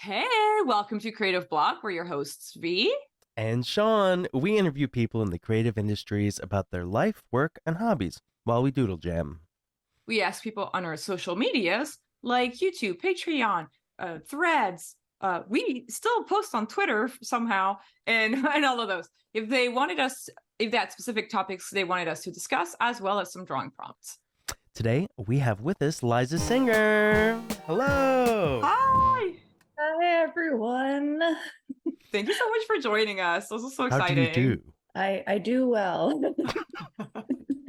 Hey, welcome to Creative Block. We're your hosts, V. And Sean. We interview people in the creative industries about their life, work, and hobbies while we doodle jam. We ask people on our social medias like YouTube, Patreon, Threads. We still post on Twitter somehow, and and all of those. If they had specific topics they wanted us to discuss, as well as some drawing prompts. Today, we have with us LIZA SINGER. Hello. Hi. Hi, everyone. Thank you so much for joining us. This is so How exciting. do you do? I do well.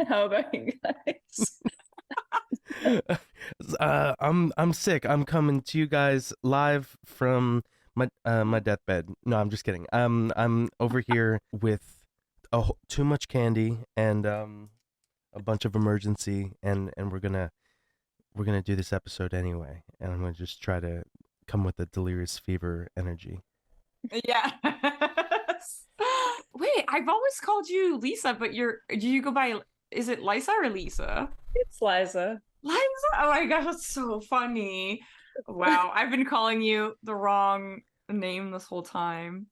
How about you guys? I'm sick. I'm coming to you guys live from my deathbed. No, I'm just kidding. I'm over here with too much candy and a bunch of emergency, and we're gonna do this episode anyway, and I'm gonna just try to come with a delirious fever energy. Yeah. Wait, I've always called you Lisa, but do you go by, is it Liza or Lisa? It's Liza. Liza? Oh my gosh, that's so funny. Wow, I've been calling you the wrong name this whole time.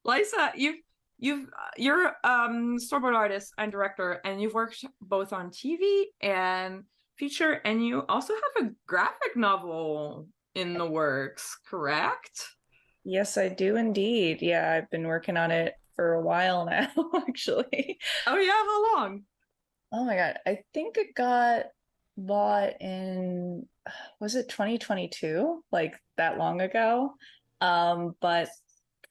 Liza, you're storyboard artist and director, and you've worked both on TV and feature, and you also have a graphic novel in the works, correct? Yes, I do indeed. Yeah, I've been working on it for a while now, actually. Oh yeah, how long? Oh my God. I think it got bought in, was it 2022? Like that long ago? But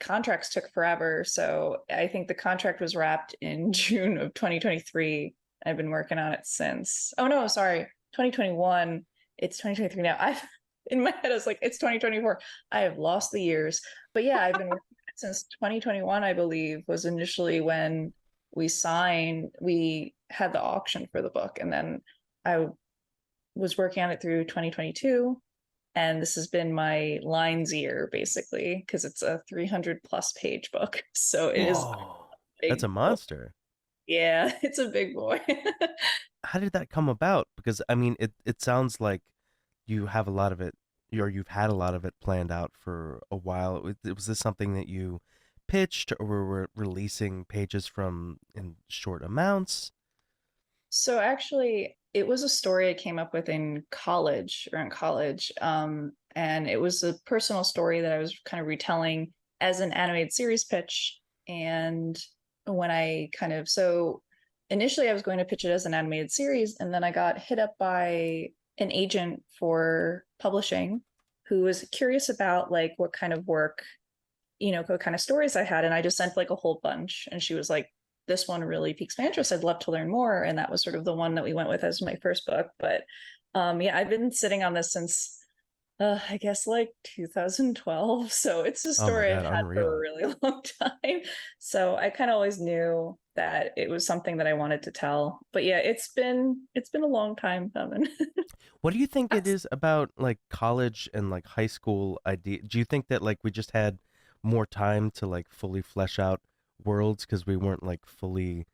contracts took forever. So I think the contract was wrapped in June of 2023. I've been working on it since. Oh no, sorry, 2021. It's 2023 now. In my head, I was like, it's 2024. I have lost the years. But yeah, I've been working on it since 2021, I believe, was initially when we had the auction for the book. And then I was working on it through 2022. And this has been my lines year, basically, because it's a 300+ page book. So it is. That's a monster. Boy. Yeah, it's a big boy. How did that come about? Because I mean, it sounds like you have a lot of it, or you've had a lot of it planned out for a while. Was this something that you pitched, or were releasing pages from in short amounts? So actually, it was a story I came up with in college. And it was a personal story that I was kind of retelling as an animated series pitch. And so initially I was going to pitch it as an animated series, and then I got hit up by an agent for publishing who was curious about like what kind of work, what kind of stories I had. And I just sent like a whole bunch, and she was like, this one really piques my interest. I'd love to learn more. And that was sort of the one that we went with as my first book. But yeah, I've been sitting on this since I guess like 2012. So it's a story I've had for a really long time. So I kind of always knew that it was something that I wanted to tell. But yeah, it's been a long time coming. What do you think it is about like college and like high school idea? Do you think that like we just had more time to like fully flesh out worlds because we weren't like fully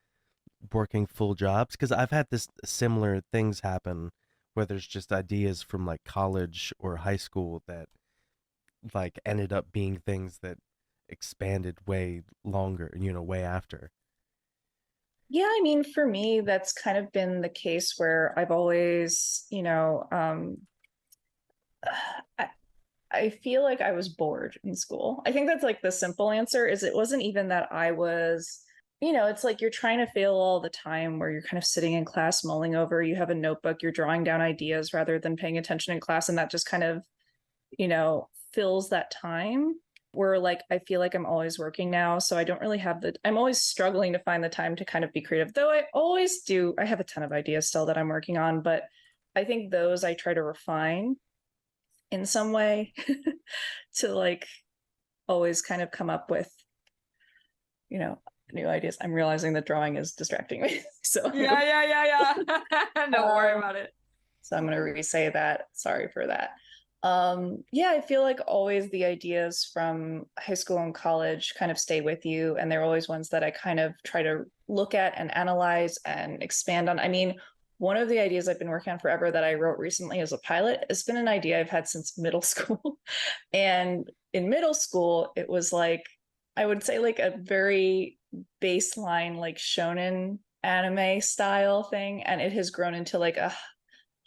working full jobs? Because I've had this similar things happen where there's just ideas from like college or high school that like ended up being things that expanded way longer, way after. Yeah, I mean, for me, that's kind of been the case where I've always, I feel like I was bored in school. I think that's like the simple answer is it wasn't even that I was, it's like you're trying to fail all the time where you're kind of sitting in class mulling over, you have a notebook, you're drawing down ideas rather than paying attention in class. And that just kind of, fills that time where like, I feel like I'm always working now. So I don't really have I'm always struggling to find the time to kind of be creative, though I always do. I have a ton of ideas still that I'm working on, but I think those I try to refine in some way to like always kind of come up with, new ideas. I'm realizing that drawing is distracting me. So yeah. Don't worry about it. So I'm going to re-say that. Sorry for that. Yeah, I feel like always the ideas from high school and college kind of stay with you, and they're always ones that I kind of try to look at and analyze and expand on. I mean, one of the ideas I've been working on forever that I wrote recently as a pilot has been an idea I've had since middle school. And in middle school, it was like, I would say like a very baseline, like shonen anime style thing. And it has grown into like a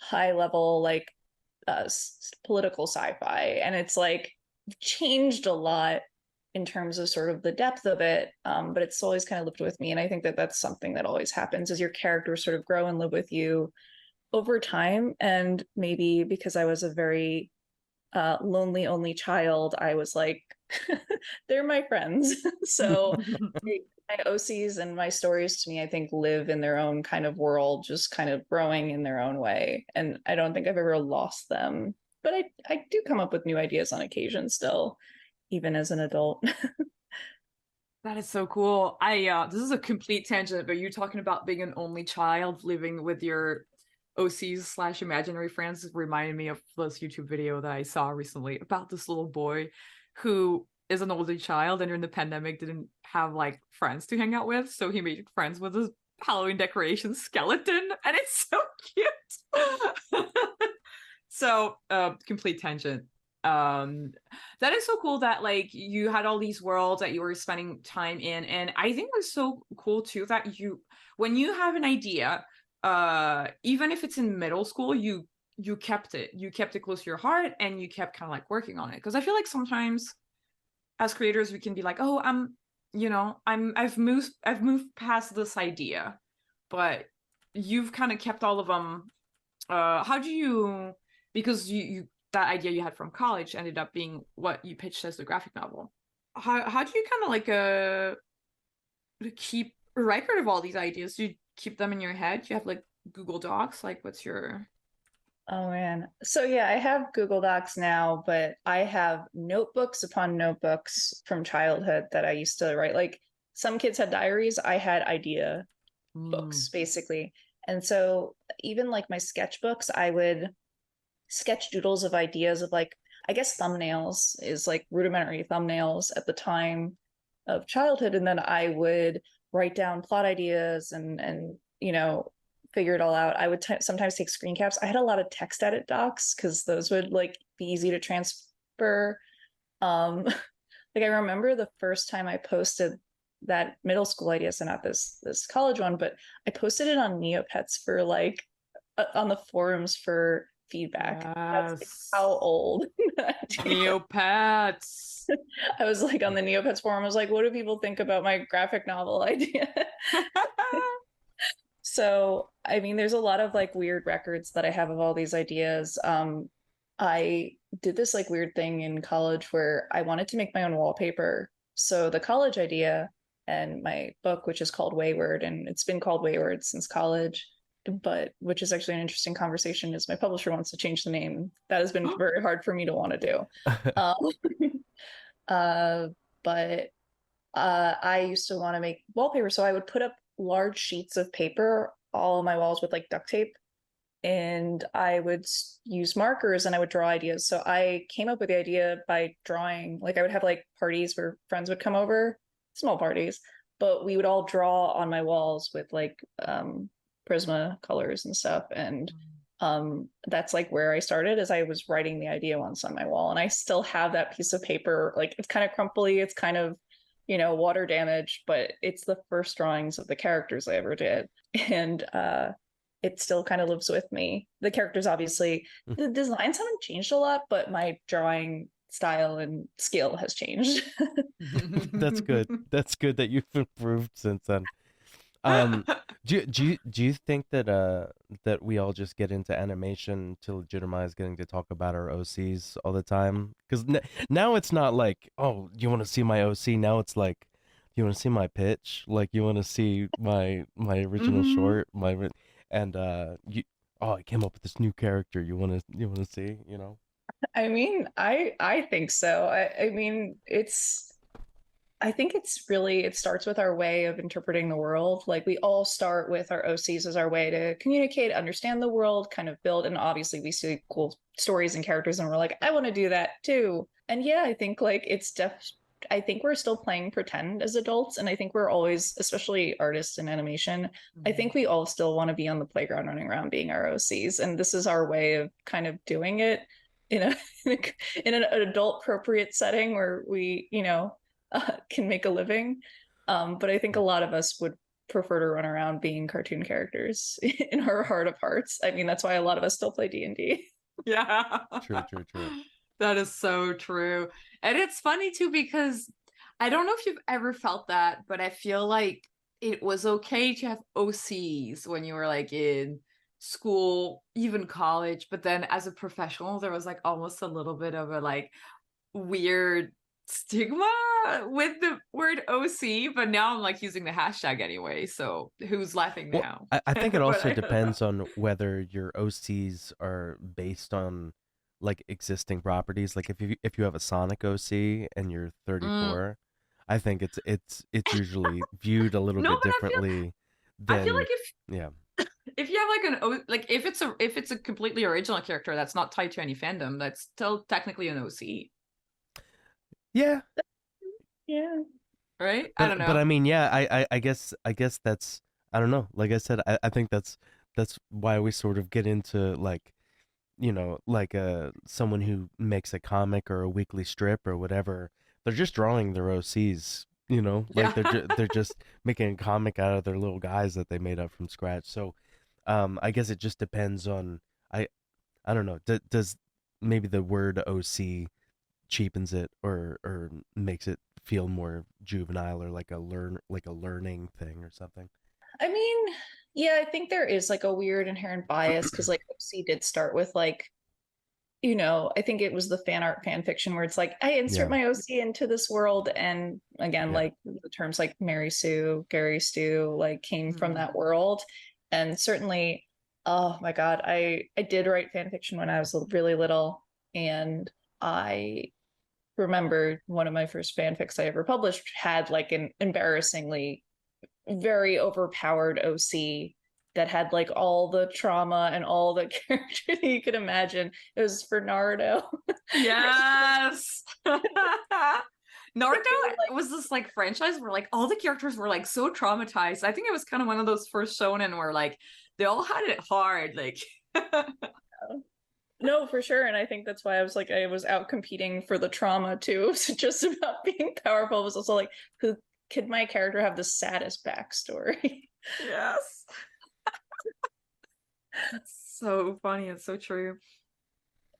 high level, like political sci-fi. And it's like changed a lot in terms of sort of the depth of it, but it's always kind of lived with me. And I think that that's something that always happens as your characters sort of grow and live with you over time. And maybe because I was a very lonely only child, I was like, they're my friends. So my OCs and my stories to me, I think, live in their own kind of world, just kind of growing in their own way. And I don't think I've ever lost them. But I do come up with new ideas on occasion still, even as an adult. That is so cool. This is a complete tangent, but you talking about being an only child living with your OCs / imaginary friends reminded me of this YouTube video that I saw recently about this little boy who is an only child and during the pandemic didn't have like friends to hang out with, so he made friends with his Halloween decoration skeleton, and it's so cute. So complete tangent. That is so cool that like you had all these worlds that you were spending time in, and I think it's so cool too that when you have an idea, even if it's in middle school, you kept it close to your heart and you kept kind of like working on it. Because I feel like sometimes as creators we can be like, oh, I've moved past this idea, but you've kind of kept all of them. How do you, because you that idea you had from college ended up being what you pitched as the graphic novel. How do you kind of like keep a record of all these ideas? Do you keep them in your head? Do you have like Google Docs? Like what's your... Oh man. So yeah, I have Google Docs now, but I have notebooks upon notebooks from childhood that I used to write. Like some kids had diaries, I had idea books basically. And so even like my sketchbooks, I would sketch doodles of ideas of like, I guess thumbnails is like rudimentary thumbnails at the time of childhood. And then I would write down plot ideas and figure it all out. I would sometimes take screen caps. I had a lot of text edit docs because those would like be easy to transfer. Like I remember the first time I posted that middle school idea, so not this college one, but I posted it on Neopets for like on the forums for feedback. Yes. That's like how old. Neopets. I was like on the Neopets forum, I was like, what do people think about my graphic novel idea? So I mean, there's a lot of like weird records that I have of all these ideas. I did this like weird thing in college where I wanted to make my own wallpaper. So the college idea and my book, which is called Wayward, and it's been called Wayward since college, but which is actually an interesting conversation, is my publisher wants to change the name. That has been very hard for me to want to do. But I used to want to make wallpaper, so I would put up large sheets of paper all on my walls with like duct tape, and I would use markers and I would draw ideas. So I came up with the idea by drawing. Like I would have like parties where friends would come over, small parties, but we would all draw on my walls with like Prisma colors and stuff. And that's like where I started, as I was writing the idea once on my wall. And I still have that piece of paper. Like it's kind of crumply, it's kind of, water damage, but it's the first drawings of the characters I ever did. And it still kind of lives with me. The characters, obviously, the designs haven't changed a lot, but my drawing style and skill has changed. That's good. That's good that you've improved since then. Do you think that that we all just get into animation to legitimize getting to talk about our OCs all the time? Because now it's not like, oh, you want to see my OC? Now it's like, you want to see my pitch? Like you want to see my original short? I came up with this new character. You want to see? I mean, I think so. I mean, I think it starts with our way of interpreting the world. Like we all start with our OCs as our way to communicate, understand the world, kind of build. And obviously we see cool stories and characters and we're like, I want to do that too. And yeah, I think like it's I think we're still playing pretend as adults, and I think we're always, especially artists in animation, I think we all still want to be on the playground running around being our OCs, and this is our way of kind of doing it in a in an adult appropriate setting where we, you know, can make a living. But I think a lot of us would prefer to run around being cartoon characters in our heart of hearts. I mean, that's why a lot of us still play D&D. Yeah. True, true, true. That is so true. And it's funny too, because I don't know if you've ever felt that, but I feel like it was okay to have OCs when you were like in school, even college, but then as a professional, there was like almost a little bit of a like weird stigma with the word OC, but now I'm like using the hashtag anyway, so who's laughing Well, now? I think it But also I- depends on whether your OCs are based on like existing properties. Like if you have a Sonic OC and you're Mm. 34, I think it's usually viewed a little No, bit but differently I feel than like yeah. if you have like like if it's a completely original character that's not tied to any fandom, that's still technically an OC, Yeah, Yeah. right? I don't but know. I mean, yeah, I guess that's I don't know. Like I said, I think that's why we sort of get into like like someone who makes a comic or a weekly strip or whatever. They're just drawing their OCs, like Yeah. they're just making a comic out of their little guys that they made up from scratch. So, I guess it just depends on I I don't know. Does maybe the word OC cheapens it or makes it feel more juvenile or like a learning thing or something? I mean, yeah, I think there is like a weird inherent bias because like OC did start with like, you know, I think it was the fan art fan fiction where it's like, I insert Yeah, my OC into this world. And again, yeah. like the terms like Mary Sue, Gary Stu, like came from Mm. that world. And certainly, oh my God, I did write fan fiction when I was really little. And I remember one of my first fanfics I ever published had like an embarrassingly very overpowered OC that had like all the trauma and all the character that you could imagine. It was for Naruto. Yes. Naruto Like, was this like franchise where like all the characters were like so traumatized. I think it was kind of one of those first shonen where like they all had it hard. Like no, for sure. And I think that's why I was like, I was out competing for the trauma too. It was just about being powerful. It was also like, who could my character have the saddest backstory? yes. So funny. It's so true.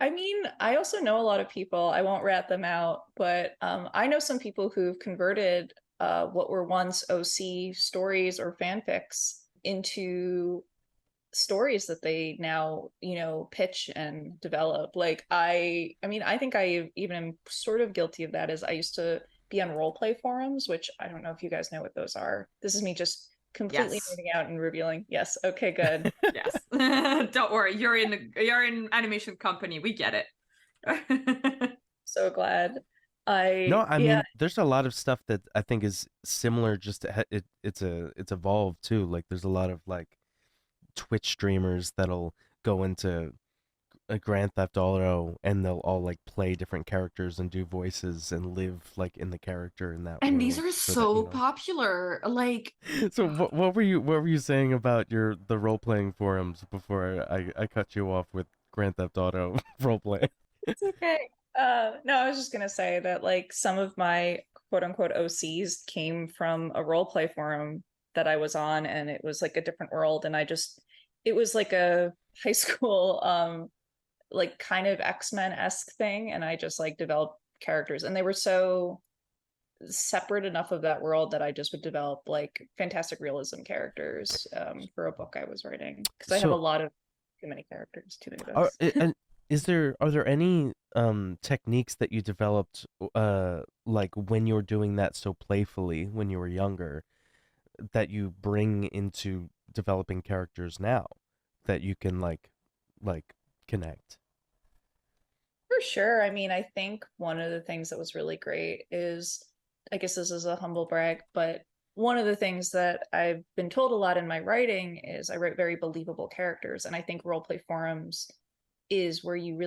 I mean, I also know a lot of people, I won't rat them out, but I know some people who've converted what were once OC stories or fanfics into stories that they now, you know, pitch and develop. Like I mean, I think I even am sort of guilty of that as I used to be on role play forums, which I don't know if you guys know what those are. This is me just completely Yes. nerding out and revealing. Yes, okay, good. Yes. Don't worry. You're in animation company. We get it. So glad. No, I I yeah, mean, there's a lot of stuff that I think is similar. Just it's evolved too. Like there's a lot of like Twitch streamers that'll go into a Grand Theft Auto and they'll all like play different characters and do voices and live like in the character in that And these world. are So that so popular. Like So what were you saying about the role playing forums before I cut you off with Grand Theft Auto role play? it's okay. No, I was just gonna say that like some of my quote unquote OCs came from a role play forum that I was on, and it was like a different world, and it was like a high school like kind of X-Men-esque thing, and I just like developed characters, and they were so separate enough of that world that I just would develop like fantastic realism characters for a book I was writing because I have a So lot of too many characters, too many are books. and are there any techniques that you developed like when you were doing that so playfully when you were younger that you bring into developing characters now that you can like connect? For sure. I mean, I think one of the things that was really great is, I guess this is a humble brag, but one of the things that I've been told a lot in my writing is I write very believable characters. And I think roleplay forums is where you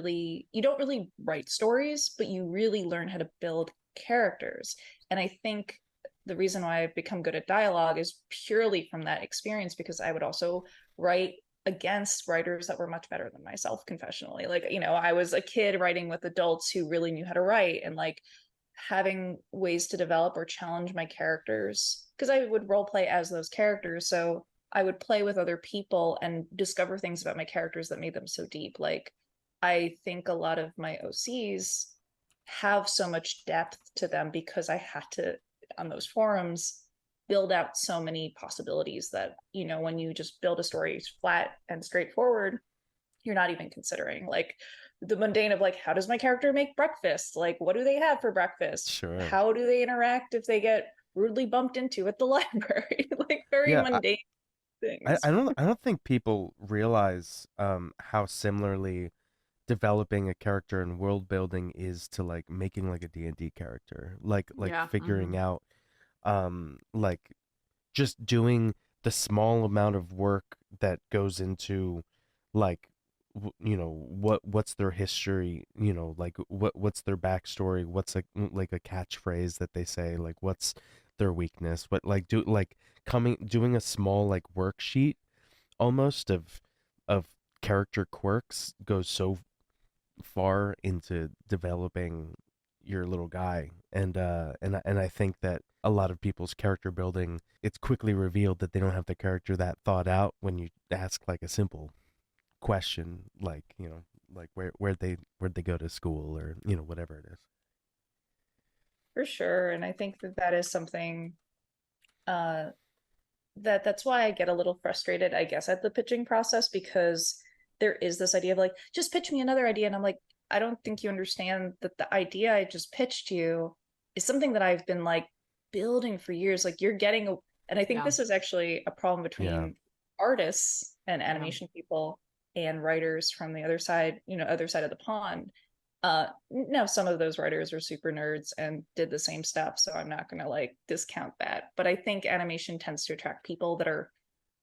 don't really write stories, but you really learn how to build characters. And I think the reason why I've become good at dialogue is purely from that experience, because I would also write against writers that were much better than myself, confessionally. Like, you know, I was a kid writing with adults who really knew how to write, and like having ways to develop or challenge my characters, because I would role play as those characters. So I would play with other people and discover things about my characters that made them so deep. Like, I think a lot of my OCs have so much depth to them because I had to, on those forums, build out so many possibilities that, you know, when you just build a story flat and straightforward, you're not even considering like the mundane of like, how does my character make breakfast? Like, what do they have for breakfast? Sure. How do they interact if they get rudely bumped into at the library? Like, very mundane things. I don't think people realize how similarly developing a character and world building is to like making like a D&D character. Like figuring out like just doing the small amount of work that goes into like you know what's their history, you know, like what's their backstory, what's like a catchphrase that they say, like what's their weakness, what like doing a small like worksheet almost of character quirks goes so far into developing your little guy. And I think that a lot of people's character building, it's quickly revealed that they don't have the character that thought out when you ask like a simple question, like, you know, like where'd they go to school, or, you know, whatever it is. For sure. And I think that that is something that's why I get a little frustrated, I guess, at the pitching process, because there is this idea of like, just pitch me another idea. And I'm like, I don't think you understand that the idea I just pitched you is something that I've been like building for years. Like, you're getting and I think this is actually a problem between artists and animation people and writers from the other side, you know, other side of the pond. Now some of those writers are super nerds and did the same stuff, so I'm not gonna like discount that. But I think animation tends to attract people that are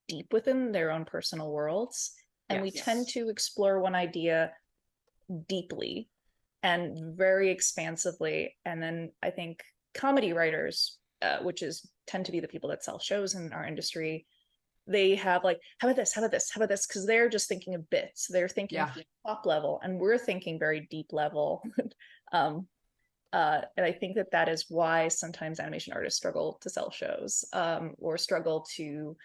deep within their own personal worlds. And we tend to explore one idea deeply and very expansively. And then I think comedy writers, which tend to be the people that sell shows in our industry, they have like, how about this, how about this, how about this, because they're just thinking of bits. They're thinking top level, and we're thinking very deep level. And I think that that is why sometimes animation artists struggle to sell shows, or struggle to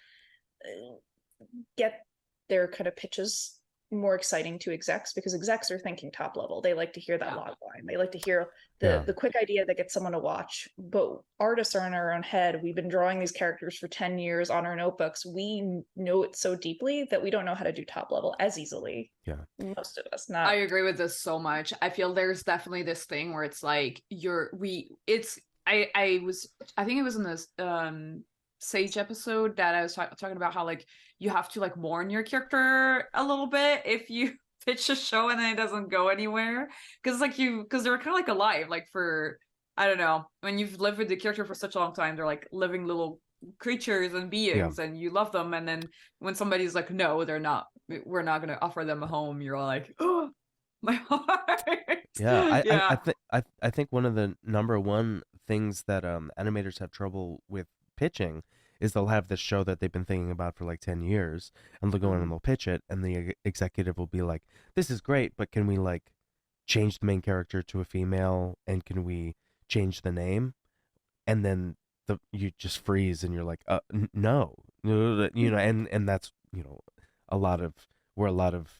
get their kind of pitches more exciting to execs, because execs are thinking top level. They like to hear that log line. They like to hear the quick idea that gets someone to watch. But artists are in our own head. We've been drawing these characters for 10 years on our notebooks. We know it so deeply that we don't know how to do top level as easily. Yeah. Most of us not. I agree with this so much. I feel there's definitely this thing where it's like I think it was in this Sage episode that I was talking about how like you have to like mourn your character a little bit if you pitch a show and then it doesn't go anywhere, because they're kind of like alive, like for, I don't know, when you've lived with the character for such a long time, they're like living little creatures and beings, and you love them, and then when somebody's like, no, we're not going to offer them a home, you're like, oh, my heart. I think one of the number one things that animators have trouble with pitching is they'll have this show that they've been thinking about for like 10 years, and they'll go in and they'll pitch it, and the executive will be like, this is great, but can we like change the main character to a female, and can we change the name? And then you just freeze, and you're like, no, you know, and that's, you know, where a lot of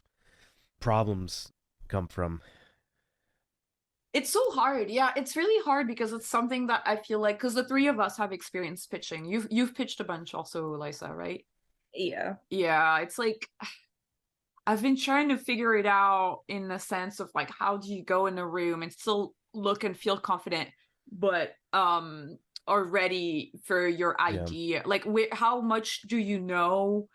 problems come from. It's so hard. Yeah, it's really hard because it's something that I feel like, because the three of us have experience pitching. You've pitched a bunch also, Liza, right? Yeah. Yeah, it's like I've been trying to figure it out in the sense of like, how do you go in a room and still look and feel confident, but are ready for your idea? Like, how much do you know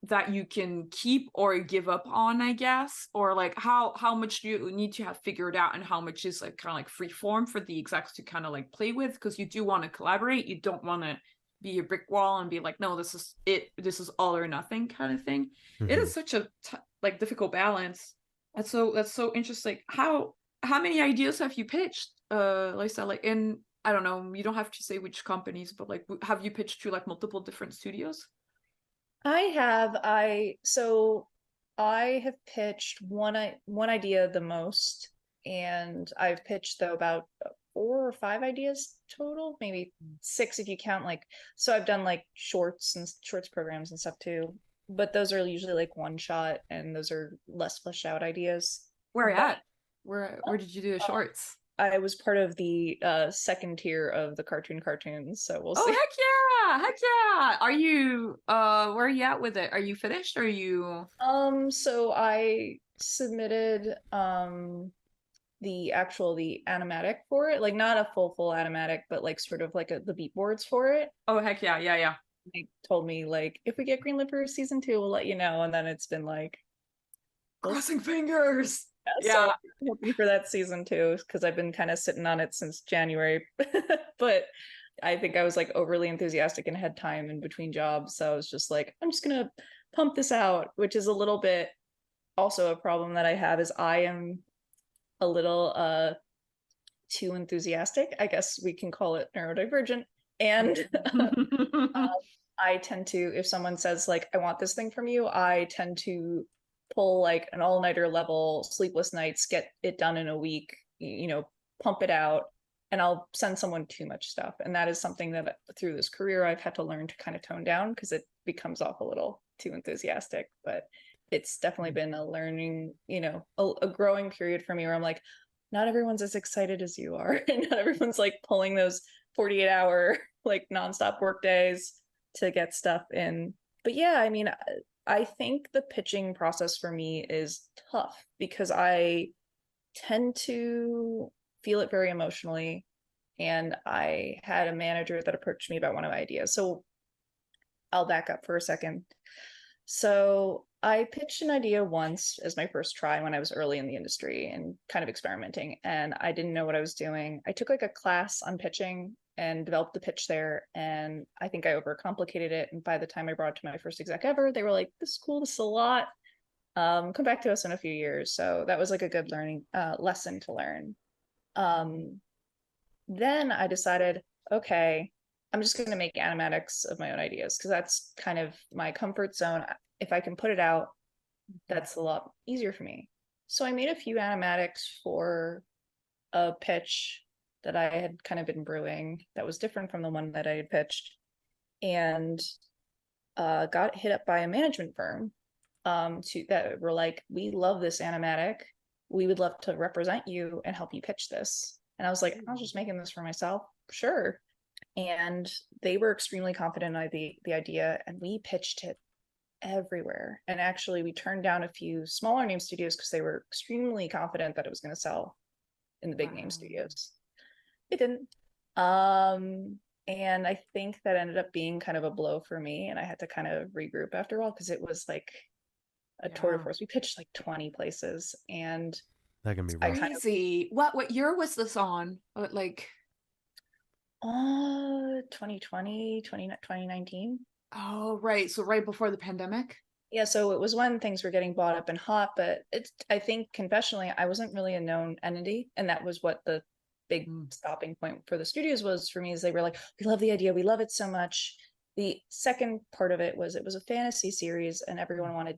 that you can keep or give up on, I guess, or like how much do you need to have figured out, and how much is like kind of like free form for the execs to kind of like play with, because you do want to collaborate, you don't want to be a brick wall and be like, no, this is it, this is all or nothing kind of thing. It is such a like difficult balance. That's so interesting. How many ideas have you pitched? Lisa, like in, I don't know, you don't have to say which companies, but like, have you pitched to like multiple different studios? So I have pitched one idea the most, and I've pitched though about 4 or 5 ideas total, maybe 6 if you count like, so I've done like shorts programs and stuff too, but those are usually like one shot and those are less fleshed out ideas. Where But at? Where did you do the shorts? I was part of the second tier of the cartoons, so we'll Oh, see. heck yeah! Heck yeah! Are you where are you at with it? Are you finished? Or are you So I submitted the animatic for it, like not a full animatic, but like sort of like the beat boards for it. Oh heck yeah, yeah, yeah. They told me like if we get greenlit for season 2, we'll let you know. And then it's been like Crossing fingers. so Yeah. I'm hoping for that season 2 because I've been kind of sitting on it since January. But I think I was like overly enthusiastic and had time in between jobs. So I was just like, I'm just gonna pump this out, which is a little bit also a problem that I have is I am a little too enthusiastic. I guess we can call it neurodivergent. And I tend to, if someone says like, I want this thing from you, I tend to pull like an all-nighter level, sleepless nights, get it done in a week, pump it out, and I'll send someone too much stuff. And that is something that through this career I've had to learn to kind of tone down because it becomes off a little too enthusiastic. But it's definitely been a learning, a growing period for me where I'm like, not everyone's as excited as you are. And not everyone's like pulling those 48-hour like nonstop work days to get stuff in. But yeah, I mean, I think the pitching process for me is tough because I tend to feel it very emotionally. And I had a manager that approached me about one of my ideas. So I'll back up for a second. So I pitched an idea once as my first try when I was early in the industry and kind of experimenting, and I didn't know what I was doing. I took like a class on pitching and developed the pitch there, and I think I overcomplicated it. And by the time I brought it to my first exec ever, they were like, "This is cool. This is a lot. Come back to us in a few years." So that was like a good learning lesson to learn. Then I decided, okay, I'm just going to make animatics of my own ideas because that's kind of my comfort zone. If I can put it out, that's a lot easier for me. So I made a few animatics for a pitch that I had kind of been brewing that was different from the one that I had pitched, and got hit up by a management firm that were like, we love this animatic. We would love to represent you and help you pitch this. And I was like, I was just making this for myself. Sure. And they were extremely confident in the idea, and we pitched it everywhere. And actually, we turned down a few smaller name studios because they were extremely confident that it was going to sell in the big name studios. It didn't. And I think that ended up being kind of a blow for me, and I had to kind of regroup after a while because it was like a tour de force. We pitched like 20 places, and that can be rough. Crazy. What year was this on? Like 2020, 2019. Oh, right. So right before the pandemic. Yeah, so it was when things were getting bought up and hot, but I think confessionally, I wasn't really a known entity. And that was what the big stopping point for the studios was for me, is they were like, we love the idea. We love it so much. The second part of it was a fantasy series and everyone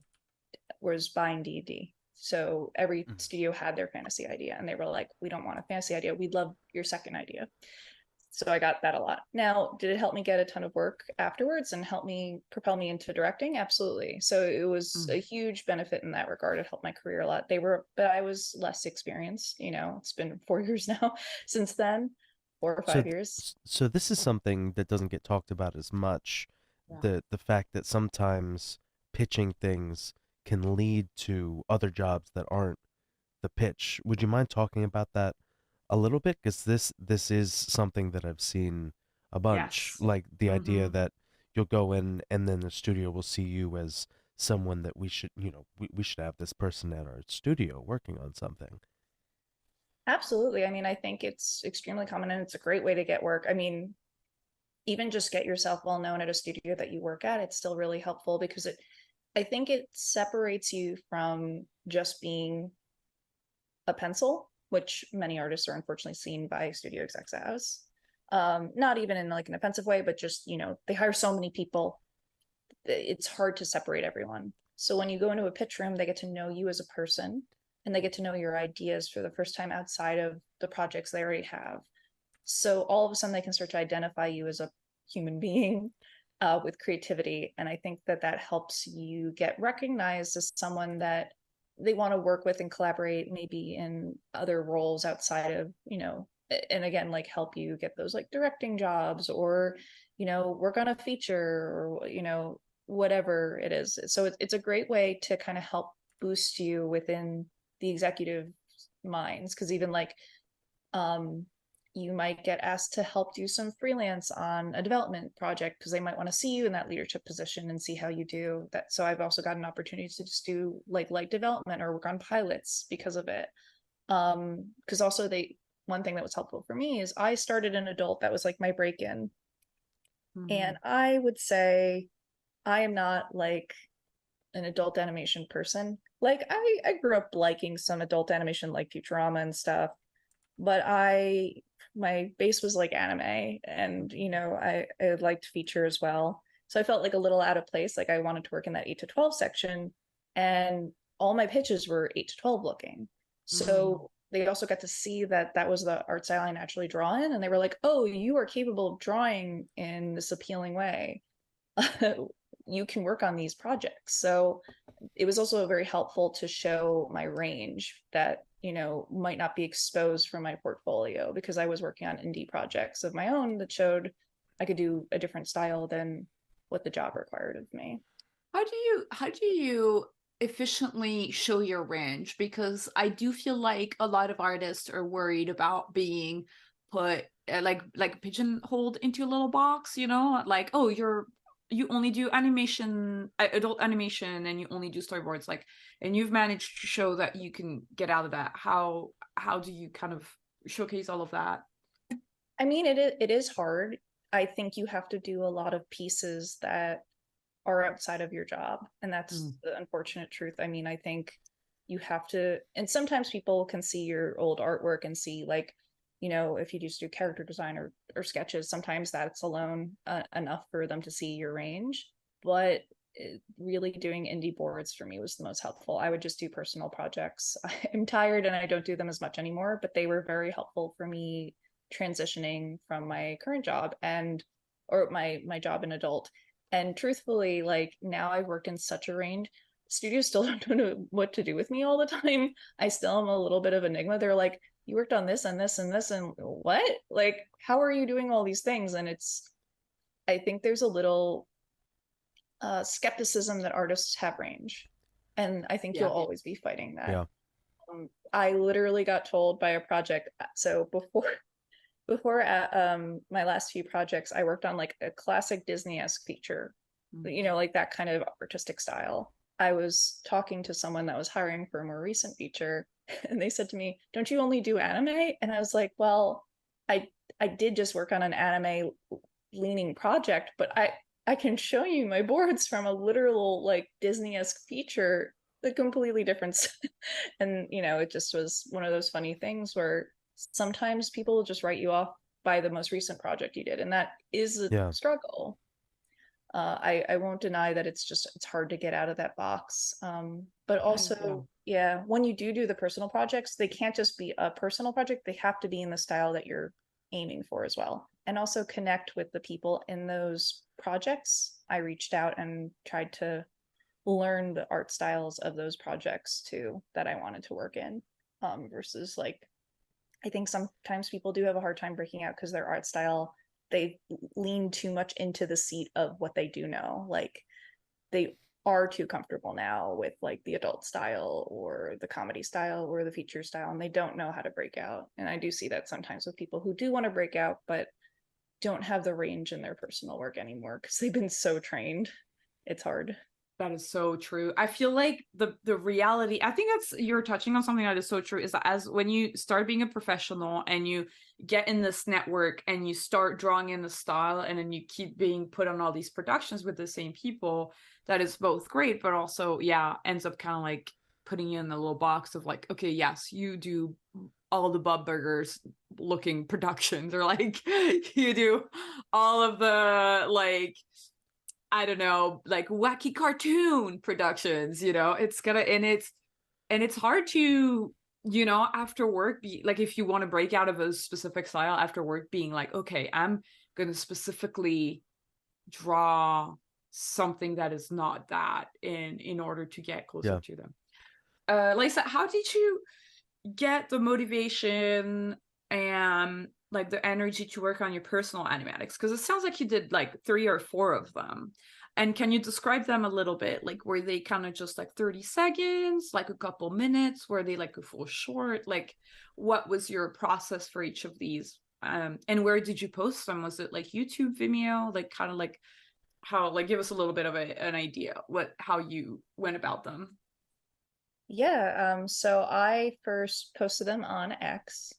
was buying D&D. So every studio had their fantasy idea and they were like, we don't want a fantasy idea. We'd love your second idea. So I got that a lot. Now, did it help me get a ton of work afterwards and help me propel me into directing? Absolutely. So it was a huge benefit in that regard. It helped my career a lot. But I was less experienced. It's been 4 years now since then, 4 or 5 years. So this is something that doesn't get talked about as much. Yeah. The fact that sometimes pitching things can lead to other jobs that aren't the pitch. Would you mind talking about that a little bit? Because this is something that I've seen a bunch. Yes. Like the idea that you'll go in and then the studio will see you as someone that we should have this person at our studio working on something. Absolutely. I mean, I think it's extremely common and it's a great way to get work. I mean, even just get yourself well known at a studio that you work at. It's still really helpful because I think it separates you from just being a pencil. which many artists are unfortunately seen by studio execs as. Not even in like an offensive way, but just, you know, they hire so many people, it's hard to separate everyone. So when you go into a pitch room, they get to know you as a person, and they get to know your ideas for the first time outside of the projects they already have. So all of a sudden they can start to identify you as a human being with creativity. And I think that that helps you get recognized as someone that they want to work with and collaborate maybe in other roles outside of, you know, and again, like help you get those like directing jobs, or, you know, work on a feature, or, you know, whatever it is. So it's a great way to kind of help boost you within the executive minds. Because even like you might get asked to help do some freelance on a development project because they might want to see you in that leadership position and see how you do that. So I've also got an opportunity to just do like light development or work on pilots because of it. Because also one thing that was helpful for me is I started an adult, that was like my break-in. And I would say I am not like an adult animation person. Like I grew up liking some adult animation like Futurama and stuff, but my base was like anime, and you know, I liked feature as well. So I felt like a little out of place. Like I wanted to work in that 8 to 12 section, and all my pitches were 8 to 12 looking. So they also got to see that that was the art style I naturally draw in, and they were like, "Oh, you are capable of drawing in this appealing way. You can work on these projects." So it was also very helpful to show my range that, you know, might not be exposed from my portfolio, because I was working on indie projects of my own that showed I could do a different style than what the job required of me. How do you efficiently show your range? Because I do feel like a lot of artists are worried about being put like pigeonholed into a little box, you know, like, oh, you only do animation, adult animation, and you only do storyboards, like, and you've managed to show that you can get out of that. How do you kind of showcase all of that? I mean, it is hard. I think you have to do a lot of pieces that are outside of your job, and that's the unfortunate truth. I mean, I think you have to, and sometimes people can see your old artwork and see, like, you know, if you just do character design or sketches, sometimes that's alone enough for them to see your range. But really doing indie boards for me was the most helpful. I would just do personal projects. I'm tired and I don't do them as much anymore, but they were very helpful for me transitioning from my current job or my job in adult. And truthfully, like, now I've worked in such a range, studios still don't know what to do with me all the time. I still am a little bit of an enigma. They're like, you worked on this and this and this, and what? Like, how are you doing all these things? And I think there's a little skepticism that artists have range. And I think you'll always be fighting that. Yeah. I literally got told by a project. So before my last few projects, I worked on like a classic Disney-esque feature, you know, like that kind of artistic style. I was talking to someone that was hiring for a more recent feature, and they said to me, "Don't you only do anime?" And I was like, "Well, I did just work on an anime leaning project, but I can show you my boards from a literal like Disney-esque feature, the completely different." And you know, it just was one of those funny things where sometimes people will just write you off by the most recent project you did, and that is a struggle. I won't deny that it's hard to get out of that box. But also, when you do the personal projects, they can't just be a personal project. They have to be in the style that you're aiming for as well. And also connect with the people in those projects. I reached out and tried to learn the art styles of those projects too, that I wanted to work in, versus like, I think sometimes people do have a hard time breaking out because their art style, they lean too much into the seat of what they do know. Like, they are too comfortable now with like the adult style or the comedy style or the feature style, and they don't know how to break out. And I do see that sometimes with people who do want to break out but don't have the range in their personal work anymore because they've been so trained. It's hard. That is so true. I feel like the reality, I think you're touching on something that is so true, is that as when you start being a professional and you get in this network and you start drawing in the style, and then you keep being put on all these productions with the same people, that is both great, but also, ends up kind of like putting you in the little box of like, okay, yes, you do all the Bob Burgers looking productions, or like you do all of the like, I don't know, like wacky cartoon productions, you know. It's gonna, and it's hard to, you know, after work be like, if you want to break out of a specific style after work, being like, okay, I'm gonna specifically draw something that is not that in order to get closer to them. Liza, how did you get the motivation and like the energy to work on your personal animatics? Because it sounds like you did like 3 or 4 of them. And can you describe them a little bit? Like, were they kind of just like 30 seconds, like a couple minutes? Were they like a full short? Like, what was your process for each of these? And where did you post them? Was it like YouTube, Vimeo? Like, kind of like how, like, give us a little bit of an idea how you went about them. Yeah, so I first posted them on X.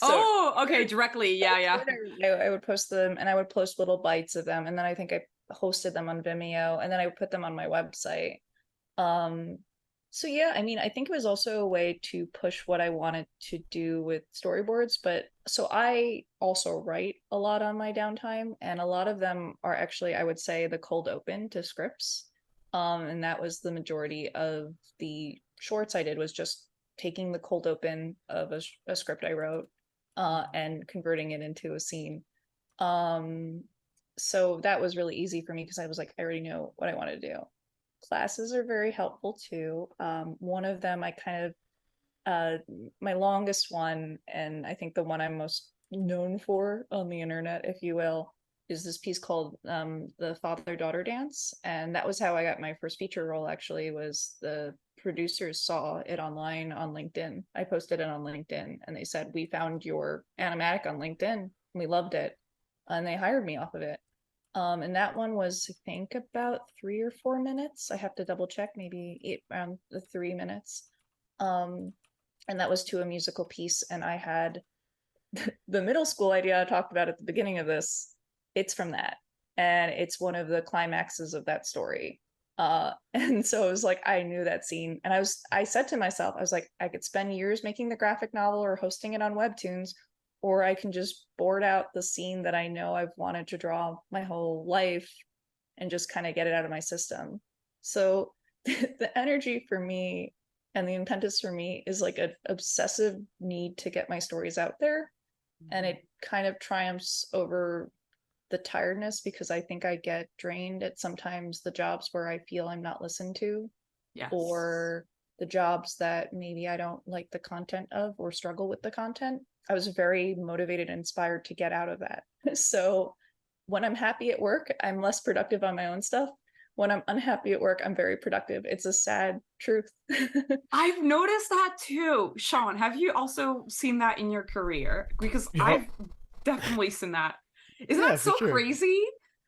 Okay, directly. Yeah. I would post them, and I would post little bites of them, and then I think I hosted them on Vimeo, and then I would put them on my website. So yeah, I mean, I think it was also a way to push what I wanted to do with storyboards, but so I also write a lot on my downtime, and a lot of them are actually, I would say, the cold open to scripts. And that was the majority of the shorts I did, was just taking the cold open of a script I wrote and converting it into a scene. So that was really easy for me because I was like, I already know what I want to do. Classes are very helpful too. One of them I kind of, my longest one, and I think the one I'm most known for on the internet, if you will, is this piece called the Father-Daughter Dance. And that was how I got my first feature role, actually, was the producers saw it online on LinkedIn. I posted it on LinkedIn, and they said, we found your animatic on LinkedIn, and we loved it. And they hired me off of it. And that one was, I think, about 3 or 4 minutes. I have to double check, maybe around the 3 minutes. And that was to a musical piece. And I had the middle school idea I talked about at the beginning of this. It's from that. And it's one of the climaxes of that story. And so it was like, I knew that scene. And I said to myself, I was like, I could spend years making the graphic novel or hosting it on Webtoons, or I can just board out the scene that I know I've wanted to draw my whole life and just kind of get it out of my system. So the energy for me and the impetus for me is like an obsessive need to get my stories out there. And it kind of triumphs over the tiredness, because I think I get drained at sometimes the jobs where I feel I'm not listened to. Yes. Or the jobs that maybe I don't like the content of or struggle with the content. I was very motivated and inspired to get out of that. So when I'm happy at work, I'm less productive on my own stuff. When I'm unhappy at work, I'm very productive. It's a sad truth. I've noticed that too. Sean, have you also seen that in your career? Because I've definitely seen that. Isn't that so crazy?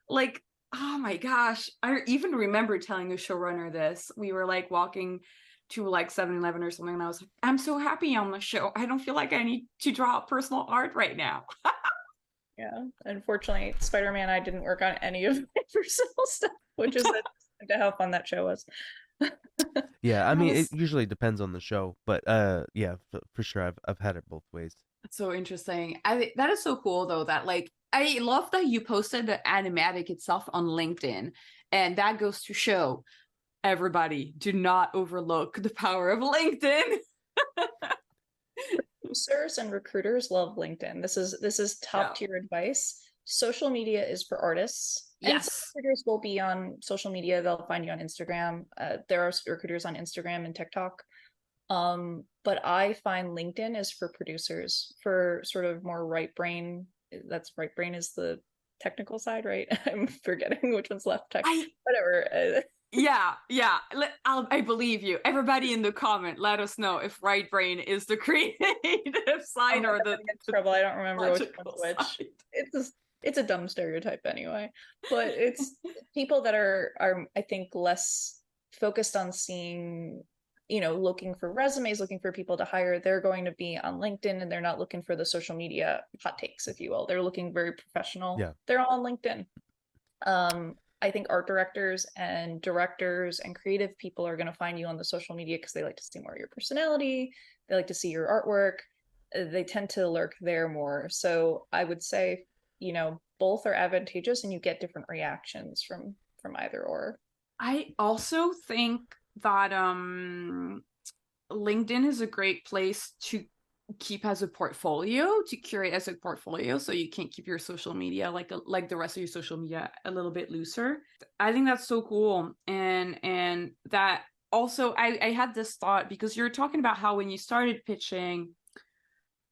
Like, oh my gosh. I even remember telling a showrunner this. We were like walking to like 7-Eleven or something, and I was like, I'm so happy on the show. I don't feel like I need to draw personal art right now. Yeah, unfortunately, Spider-Man, I didn't work on any of my personal stuff, which is to how fun that show was. Yeah, I mean, it usually depends on the show, but yeah, for sure, I've had it both ways. That's so interesting. That is so cool though, that like, I love that you posted the animatic itself on LinkedIn, and that goes to show, everybody, do not overlook the power of LinkedIn. Producers and recruiters love LinkedIn. This is top tier advice. Social media is for artists. Yes. And recruiters will be on social media. They'll find you on Instagram. There are recruiters on Instagram and TikTok. But I find LinkedIn is for producers, for sort of more right brain. That's right brain is the technical side, right? I'm forgetting which one's left tech. Whatever. Yeah. I believe you. Everybody in the comment, let us know if right brain is the creative side or the trouble. I don't remember which one's which. It's a dumb stereotype anyway. But it's people that are I think less focused on seeing, looking for resumes, looking for people to hire. They're going to be on LinkedIn, and they're not looking for the social media hot takes, if you will. They're looking very professional. Yeah. They're all on LinkedIn. I think art directors and directors and creative people are going to find you on the social media because they like to see more of your personality. They like to see your artwork. they tend to lurk there more. So I would say, both are advantageous and you get different reactions from either or. I also think that LinkedIn is a great place to keep as a portfolio, to curate as a portfolio, so you can't keep your social media like the rest of your social media a little bit looser. I think that's so cool. And that also I had this thought, because you're talking about how when you started pitching,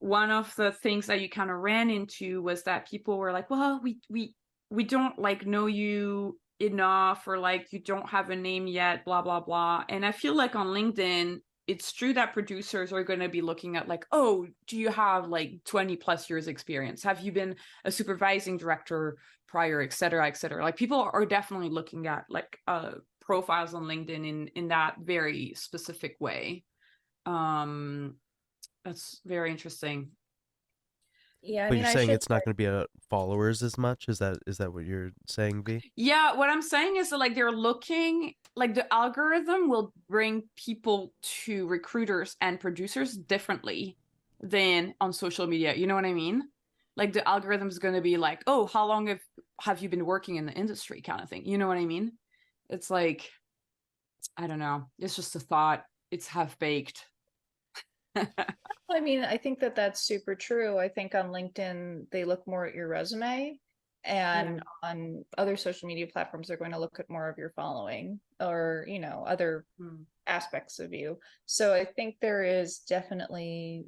one of the things that you kind of ran into was that people were like, well, we don't like know you enough, or like you don't have a name yet, blah blah blah. And I feel like on LinkedIn, it's true that producers are going to be looking at like, oh, do you have like 20 plus years experience? Have you been a supervising director prior, et cetera, et cetera? Like people are definitely looking at like profiles on LinkedIn in that very specific way. That's very interesting. Yeah, I But mean, you're I saying should it's not going to be followers as much? Is that what you're saying, V? Yeah, what I'm saying is that like they're looking, like the algorithm will bring people to recruiters and producers differently than on social media. You know what I mean? Like the algorithm is going to be like, oh, how long have you been working in the industry, kind of thing. You know what I mean? It's like, I don't know. It's just a thought. It's half baked. I mean, I think that that's super true. I think on LinkedIn, they look more at your resume, and on other social media platforms, they're going to look at more of your following or, other aspects of you. So I think there is definitely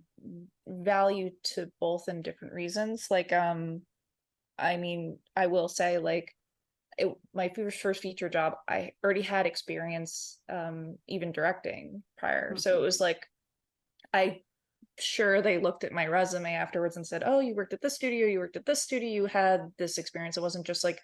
value to both in different reasons. Like, I mean, I will say, like, my first feature job, I already had experience, even directing prior. So it was like, I sure they looked at my resume afterwards and said, oh, you worked at this studio, you worked at this studio, you had this experience. It wasn't just like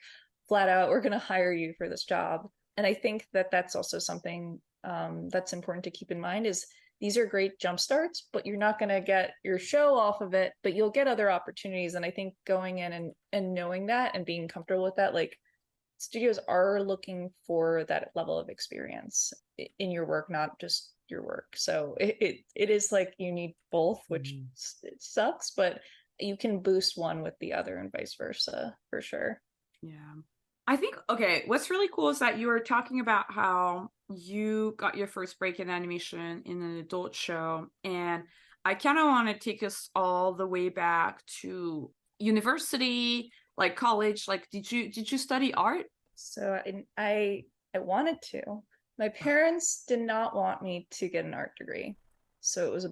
flat out, we're going to hire you for this job. And I think that that's also something that's important to keep in mind, is these are great jump starts, but you're not going to get your show off of it, but you'll get other opportunities. And I think going in and knowing that and being comfortable with that, like, studios are looking for that level of experience in your work, not just your work. So it is like you need both, which it sucks, but you can boost one with the other and vice versa, for sure. Yeah. I think, okay, what's really cool is that you were talking about how you got your first break in animation in an adult show. And I kind of want to take us all the way back to university, like college. Like, did you study art? So I wanted to. My parents did not want me to get an art degree. So it was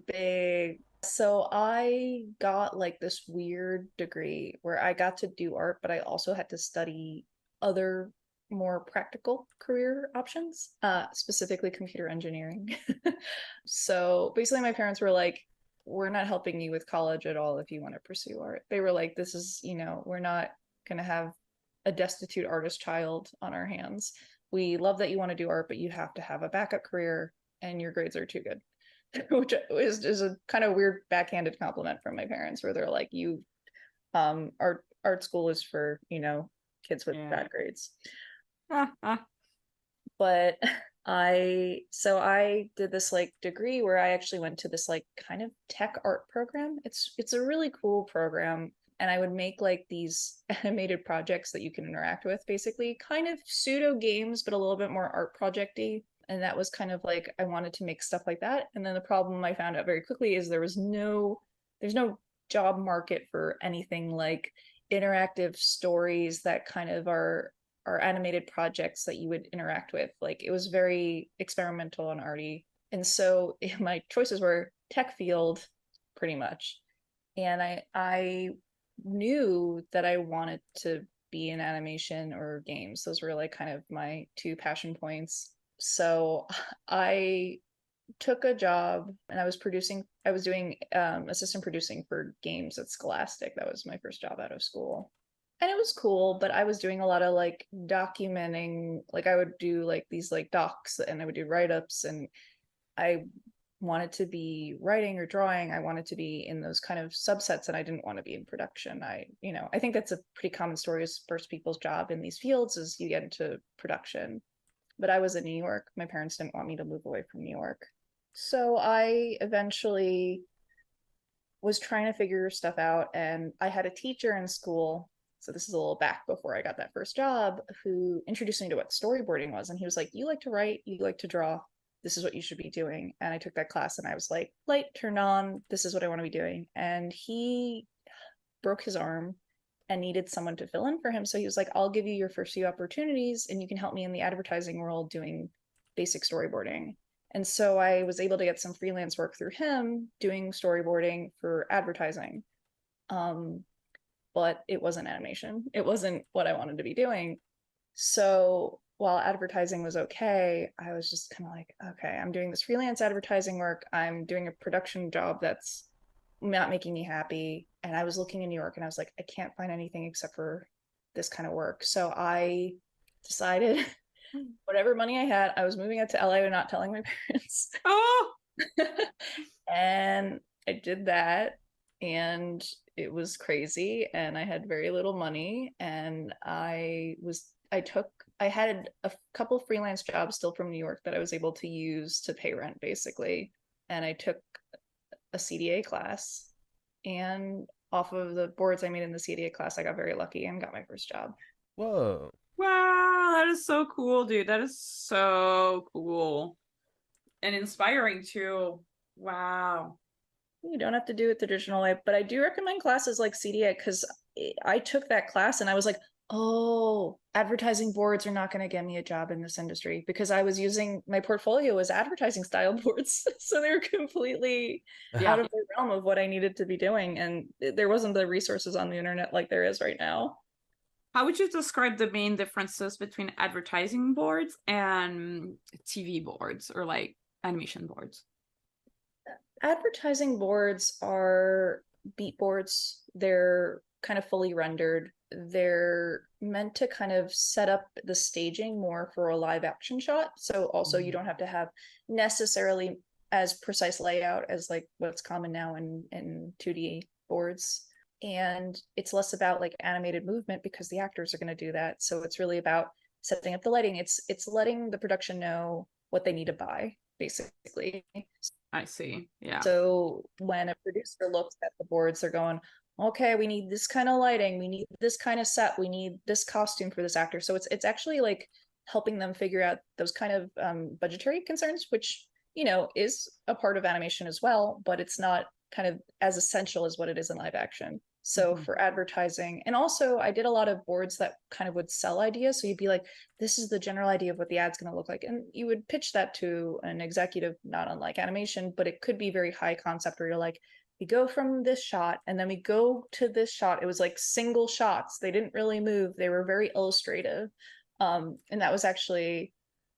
so I got like this weird degree where I got to do art, but I also had to study other more practical career options, specifically computer engineering. So basically my parents were like, we're not helping you with college at all if you want to pursue art. They were like, this is, we're not going to have a destitute artist child on our hands. We love that you want to do art, but you have to have a backup career and your grades are too good. Which is a kind of weird backhanded compliment from my parents, where they're like, you art school is for, kids with bad grades. But I did this like degree where I actually went to this like kind of tech art program. It's a really cool program. And I would make like these animated projects that you can interact with, basically kind of pseudo games, but a little bit more art project-y. And that was kind of like, I wanted to make stuff like that. And then the problem I found out very quickly is there's no job market for anything like interactive stories that kind of are animated projects that you would interact with. Like, it was very experimental and arty. And so my choices were tech field, pretty much. And I knew that I wanted to be in animation or games. Those were like kind of my two passion points. So I took a job and I was doing assistant producing for games at Scholastic. That was my first job out of school. And it was cool, but I was doing a lot of like documenting, like I would do like these like docs and I would do write-ups, and I wanted to be writing or drawing. I wanted to be in those kind of subsets, and I didn't want to be in production. I think that's a pretty common story as first people's job in these fields, is you get into production. But I was in New York. My parents didn't want me to move away from New York. So I eventually was trying to figure stuff out. And I had a teacher in school, so this is a little back before I got that first job, who introduced me to what storyboarding was. And he was like, you like to write, you like to draw, this is what you should be doing. And I took that class and I was like, light turned on, this is what I want to be doing. And he broke his arm and needed someone to fill in for him. So he was like, I'll give you your first few opportunities and you can help me in the advertising world doing basic storyboarding. And so I was able to get some freelance work through him doing storyboarding for advertising. But it wasn't animation. It wasn't what I wanted to be doing. So while advertising was okay, I was just kind of like, okay, I'm doing this freelance advertising work. I'm doing a production job that's not making me happy. And I was looking in New York and I was like, I can't find anything except for this kind of work. So I decided whatever money I had, I was moving out to LA and not telling my parents. Oh, And I did that and it was crazy and I had very little money and I had a couple freelance jobs still from New York that I was able to use to pay rent basically. And I took a CDA class, and off of the boards I made in the CDA class, I got very lucky and got my first job. Whoa. wow, that is so cool, dude. That is so cool and inspiring too. Wow. You don't have to do it the traditional way, but I do recommend classes like CDA because I took that class and I was like, oh, advertising boards are not going to get me a job in this industry, because I was using my portfolio as advertising style boards. So they were completely out of the realm of what I needed to be doing. And there wasn't the resources on the internet like there is right now. How would you describe the main differences between advertising boards and TV boards or like animation boards? Advertising boards are beat boards. They're kind of fully rendered. They're meant to kind of set up the staging more for a live action shot. So also you don't have to have necessarily as precise layout as like what's common now in 2D boards. And it's less about like animated movement because the actors are going to do that. So it's really about setting up the lighting. It's letting the production know what they need to buy, basically. I see. Yeah. So when a producer looks at the boards, they're going, okay, we need this kind of lighting, we need this kind of set, we need this costume for this actor. So it's actually like helping them figure out those kind of budgetary concerns, which, you know, is a part of animation as well, but it's not kind of as essential as what it is in live action. So for advertising, and also I did a lot of boards that kind of would sell ideas. So you'd be like, this is the general idea of what the ad's going to look like. And you would pitch that to an executive, not unlike animation, but it could be very high concept where you're like, we go from this shot and then we go to this shot. It was like single shots. They didn't really move. They were very illustrative. And that was actually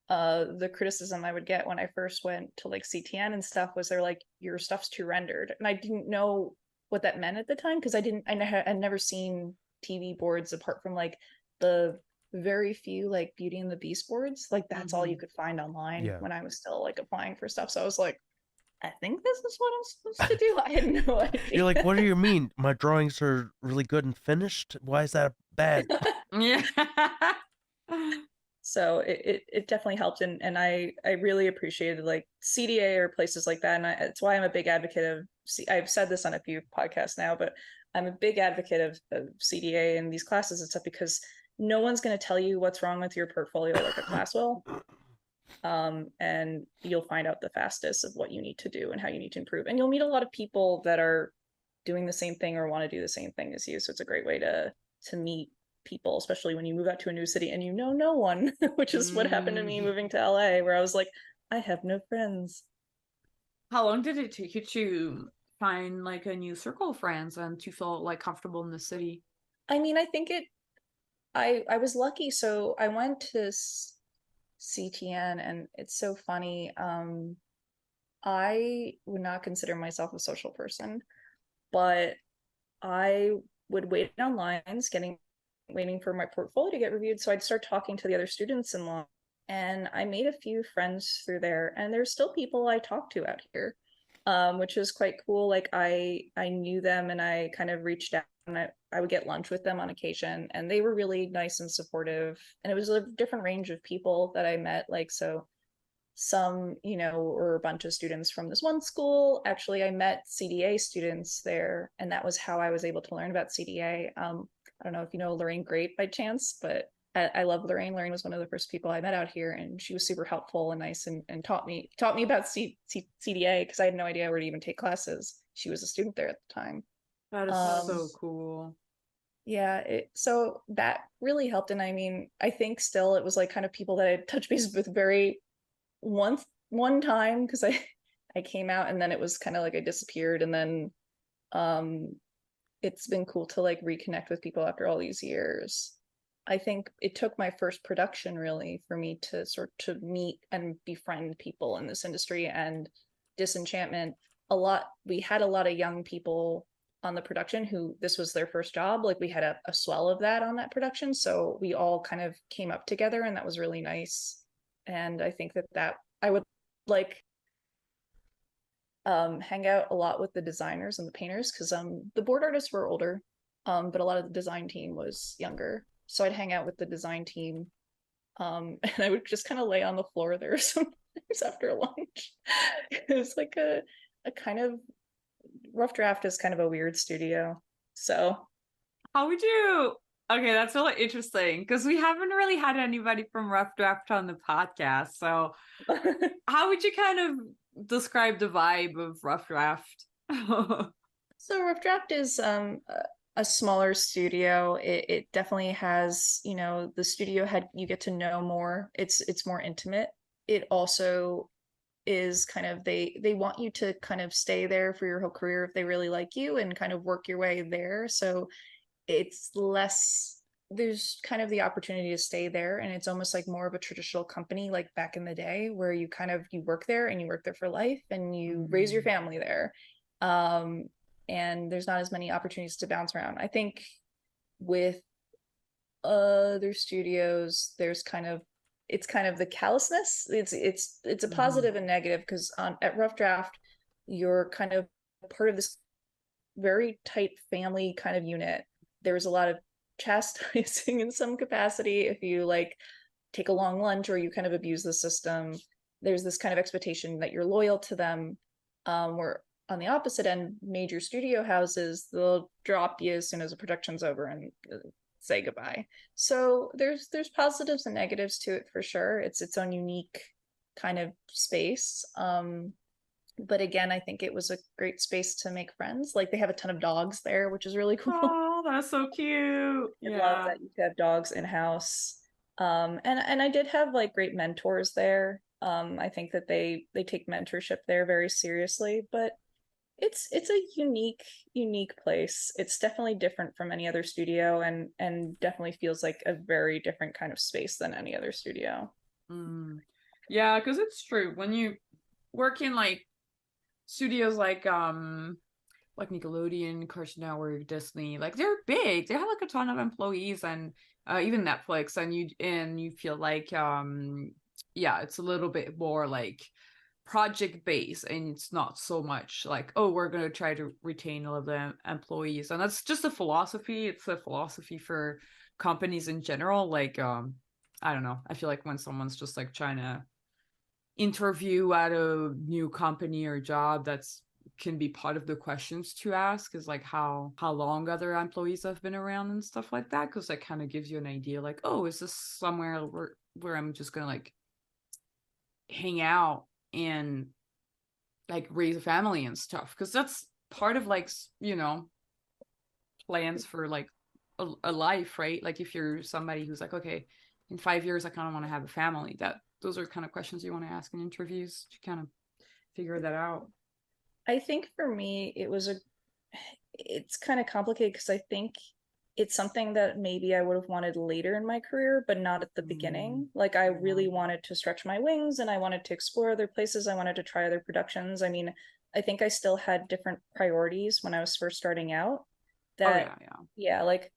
the criticism I would get when I first went to like CTN and stuff, was they're like, your stuff's too rendered. And I didn't know what that meant at the time because I'd never seen TV boards apart from like the very few like Beauty and the Beast boards. Like that's all you could find online when I was still like applying for stuff. So I was like, I think this is what I'm supposed to do. I had no idea. You're like, what do you mean? My drawings are really good and finished? Why is that bad? Yeah. So it definitely helped, and I really appreciated like CDA or places like that, and it's why I'm a big advocate of. I've said this on a few podcasts now, but I'm a big advocate of CDA and these classes and stuff because no one's going to tell you what's wrong with your portfolio like a class will. And you'll find out the fastest of what you need to do and how you need to improve. And you'll meet a lot of people that are doing the same thing or want to do the same thing as you. So it's a great way to meet people, especially when you move out to a new city and you know no one, which is what happened to me moving to LA, where I was like, I have no friends. How long did it take you to find like a new circle of friends and to feel like comfortable in the city? I mean, I think I was lucky. So I went to CTN, and it's so funny. I would not consider myself a social person, but I would wait on lines, waiting for my portfolio to get reviewed. So I'd start talking to the other students in line, and I made a few friends through there. And there's still people I talk to out here, which is quite cool. Like I knew them, and I kind of reached out, and I would get lunch with them on occasion, and they were really nice and supportive. And it was a different range of people that I met. Like, so some, were a bunch of students from this one school. Actually, I met CDA students there, and that was how I was able to learn about CDA. I don't know if you know Lorraine Great by chance, but I love Lorraine. Lorraine was one of the first people I met out here, and she was super helpful and nice, and taught me about CDA, because I had no idea where to even take classes. She was a student there at the time. That is so cool. Yeah, so that really helped. And I mean, I think still it was like kind of people that I touched base with very one time, because I came out and then it was kind of like I disappeared, and then it's been cool to like reconnect with people after all these years. I think it took my first production really for me to sort to meet and befriend people in this industry. And Disenchantment, we had a lot of young people on the production who this was their first job. Like we had a swell of that on that production, so we all kind of came up together, and that was really nice. And I think that I would like hang out a lot with the designers and the painters, because the board artists were older, but a lot of the design team was younger. So I'd hang out with the design team, and I would just kind of lay on the floor there sometimes after lunch. It was like a kind of Rough Draft is kind of a weird studio. So how would you? Okay, that's really interesting, because we haven't really had anybody from Rough Draft on the podcast. So how would you kind of describe the vibe of Rough Draft? So Rough Draft is a smaller studio. It definitely has, the studio head, you get to know more. It's more intimate. It also is kind of, they want you to kind of stay there for your whole career if they really like you, and kind of work your way there. So it's less, there's kind of the opportunity to stay there, and it's almost like more of a traditional company like back in the day, where you work there, and you work there for life, and you raise your family there. And there's not as many opportunities to bounce around. I think with other studios, it's kind of the callousness. It's a positive and negative, because at Rough Draft, you're kind of part of this very tight family kind of unit. There's a lot of chastising in some capacity if you like take a long lunch or you kind of abuse the system. There's this kind of expectation that you're loyal to them. Where on the opposite end, major studio houses, they'll drop you as soon as the production's over and say goodbye. So there's positives and negatives to it for sure. It's its own unique kind of space. But again, I think it was a great space to make friends. Like they have a ton of dogs there, which is really cool. Oh, that's so cute. I love that you have dogs in-house. And I did have like great mentors there. I think that they take mentorship there very seriously, but it's a unique place. It's definitely different from any other studio, and definitely feels like a very different kind of space than any other studio. Yeah, because it's true. When you work in like studios like Nickelodeon, Cartoon Network, Disney, like they're big. They have like a ton of employees, and even Netflix, and you feel like yeah, it's a little bit more like project based, and it's not so much like, oh, we're going to try to retain all of the employees. And that's just a philosophy. It's a philosophy for companies in general. Like I don't know, I feel like when someone's just like trying to interview at a new company or job, that's can be part of the questions to ask, is like how long other employees have been around and stuff like that, because that kind of gives you an idea like, oh, is this somewhere where I'm just gonna like hang out and like raise a family and stuff, because that's part of like, you know, plans for like a life, right? Like if you're somebody who's like, okay, in 5 years I kind of want to have a family, those are kind of questions you want to ask in interviews to kind of figure that out. I think for me it's kind of complicated, because I think it's something that maybe I would have wanted later in my career, but not at the beginning. Like I really wanted to stretch my wings, and I wanted to explore other places. I wanted to try other productions. I mean, I think I still had different priorities when I was first starting out. Yeah, like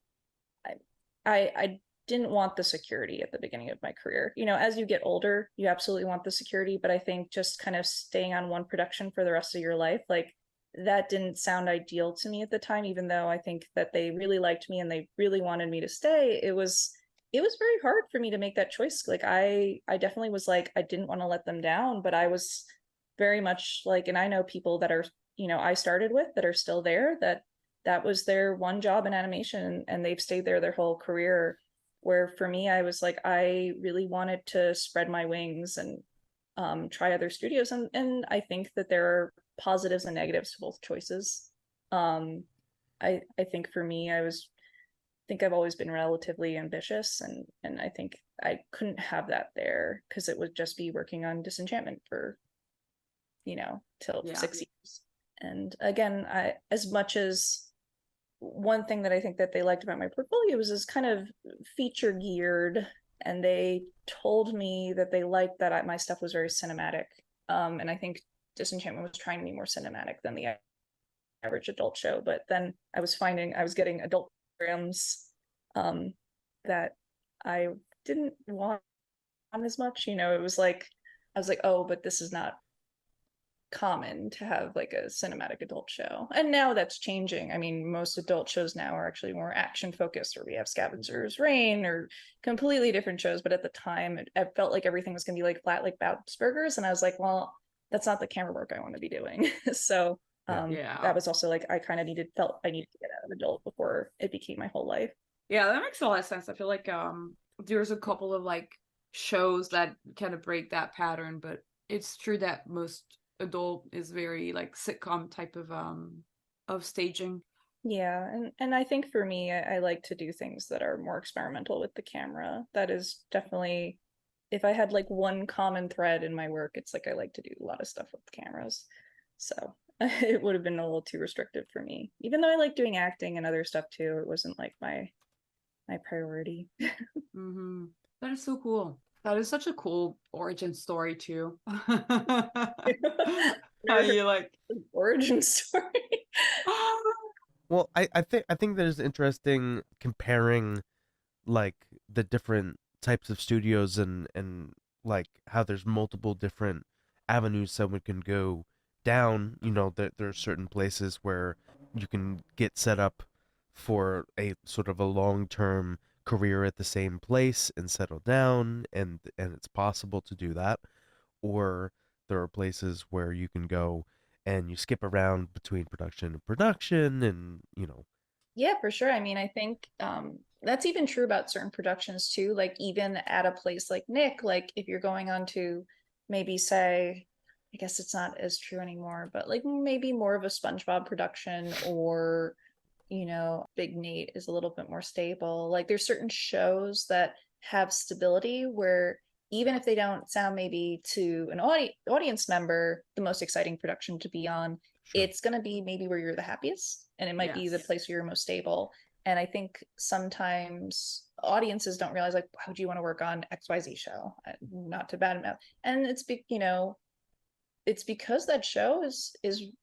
I didn't want the security at the beginning of my career. You know, as you get older, you absolutely want the security, but I think just kind of staying on one production for the rest of your life, like that didn't sound ideal to me at the time, even though I think that they really liked me and they really wanted me to stay. it was very hard for me to make that choice. Like I definitely was like, I didn't want to let them down, but I was very much like, and I know people that are, you know, I started with that are still there, that was their one job in animation and they've stayed there their whole career. Where for me, I was like, I really wanted to spread my wings and try other studios. And I think that there are positives and negatives to both choices. I think for me, think I've always been relatively ambitious, and I think I couldn't have that there because it would just be working on Disenchantment for, you know, till 6 years. And again, as much as one thing that I think that they liked about my portfolio was kind of feature geared, and they told me that they liked that my stuff was very cinematic. And I think Disenchantment was trying to be more cinematic than the average adult show. But then I was getting adult programs that I didn't want as much. You know, it was like, I was like, oh, but this is not common to have like a cinematic adult show. And now that's changing. I mean, most adult shows now are actually more action focused, or we have Scavenger's Reign or completely different shows. But at the time, it felt like everything was going to be like flat, like Bob's Burgers. And I was like, well, that's not the camera work I want to be doing. So that was also like, I kind of felt I needed to get out of adult before it became my whole life. Yeah, that makes a lot of sense. I feel like there's a couple of like shows that kind of break that pattern, but it's true that most adult is very like sitcom type of staging. Yeah, and I think for me, I like to do things that are more experimental with the camera. That is definitely, if I had like one common thread in my work, it's like I like to do a lot of stuff with cameras. So it would have been a little too restrictive for me. Even though I like doing acting and other stuff too, it wasn't like my priority. Mm-hmm. That is so cool. That is such a cool origin story too. How you like origin story? Well, I think that is interesting comparing like the different types of studios and like how there's multiple different avenues someone can go down. You know, that there are certain places where you can get set up for a sort of a long-term career at the same place and settle down, and it's possible to do that. Or there are places where you can go and you skip around between production and production, and you know. Yeah, for sure. I mean, I think that's even true about certain productions too. Like even at a place like Nick, like if you're going on to maybe say, I guess it's not as true anymore, but like maybe more of a SpongeBob production, or you know, Big Nate is a little bit more stable. Like there's certain shows that have stability where even if they don't sound maybe to an audience member the most exciting production to be on, Sure. it's going to be maybe where you're the happiest, and it might be the place where you're most stable. And I think sometimes audiences don't realize, like, why would you want to work on XYZ show? Not to badmouth. And you know, it's because that show is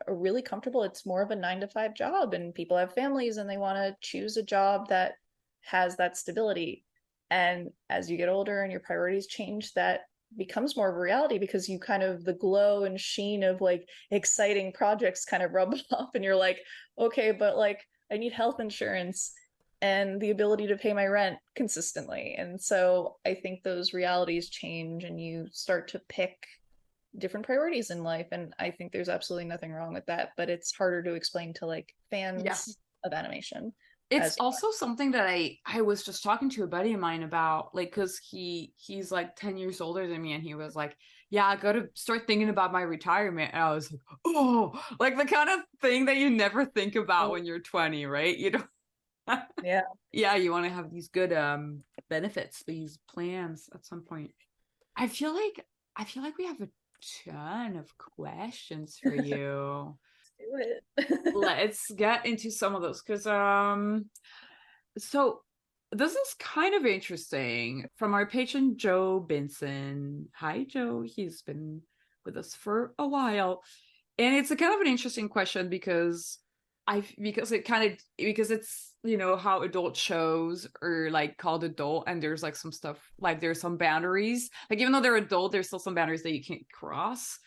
really comfortable. It's more of a 9 to 5 job, and people have families and they want to choose a job that has that stability. And as you get older and your priorities change, that becomes more of a reality, because you kind of, the glow and sheen of like exciting projects kind of rub off, and you're like, okay, but like I need health insurance and the ability to pay my rent consistently. And so I think those realities change and you start to pick different priorities in life. And I think there's absolutely nothing wrong with that, but it's harder to explain to like fans of animation. It's also something that I was just talking to a buddy of mine about, like, because he's like 10 years older than me, and he was like, yeah, I gotta start thinking about my retirement. And I was like, oh, like the kind of thing that you never think about when you're 20, right? You know. Yeah, you want to have these good benefits, these plans at some point. I feel like we have a ton of questions for you. Do it. Let's get into some of those, because so this is kind of interesting from our patron Joe Benson. Hi Joe, he's been with us for a while, and it's a kind of an interesting question because it's, you know, how adult shows are like called adult, and there's like some stuff, like there's some boundaries, like even though they're adult, there's still some boundaries that you can't cross.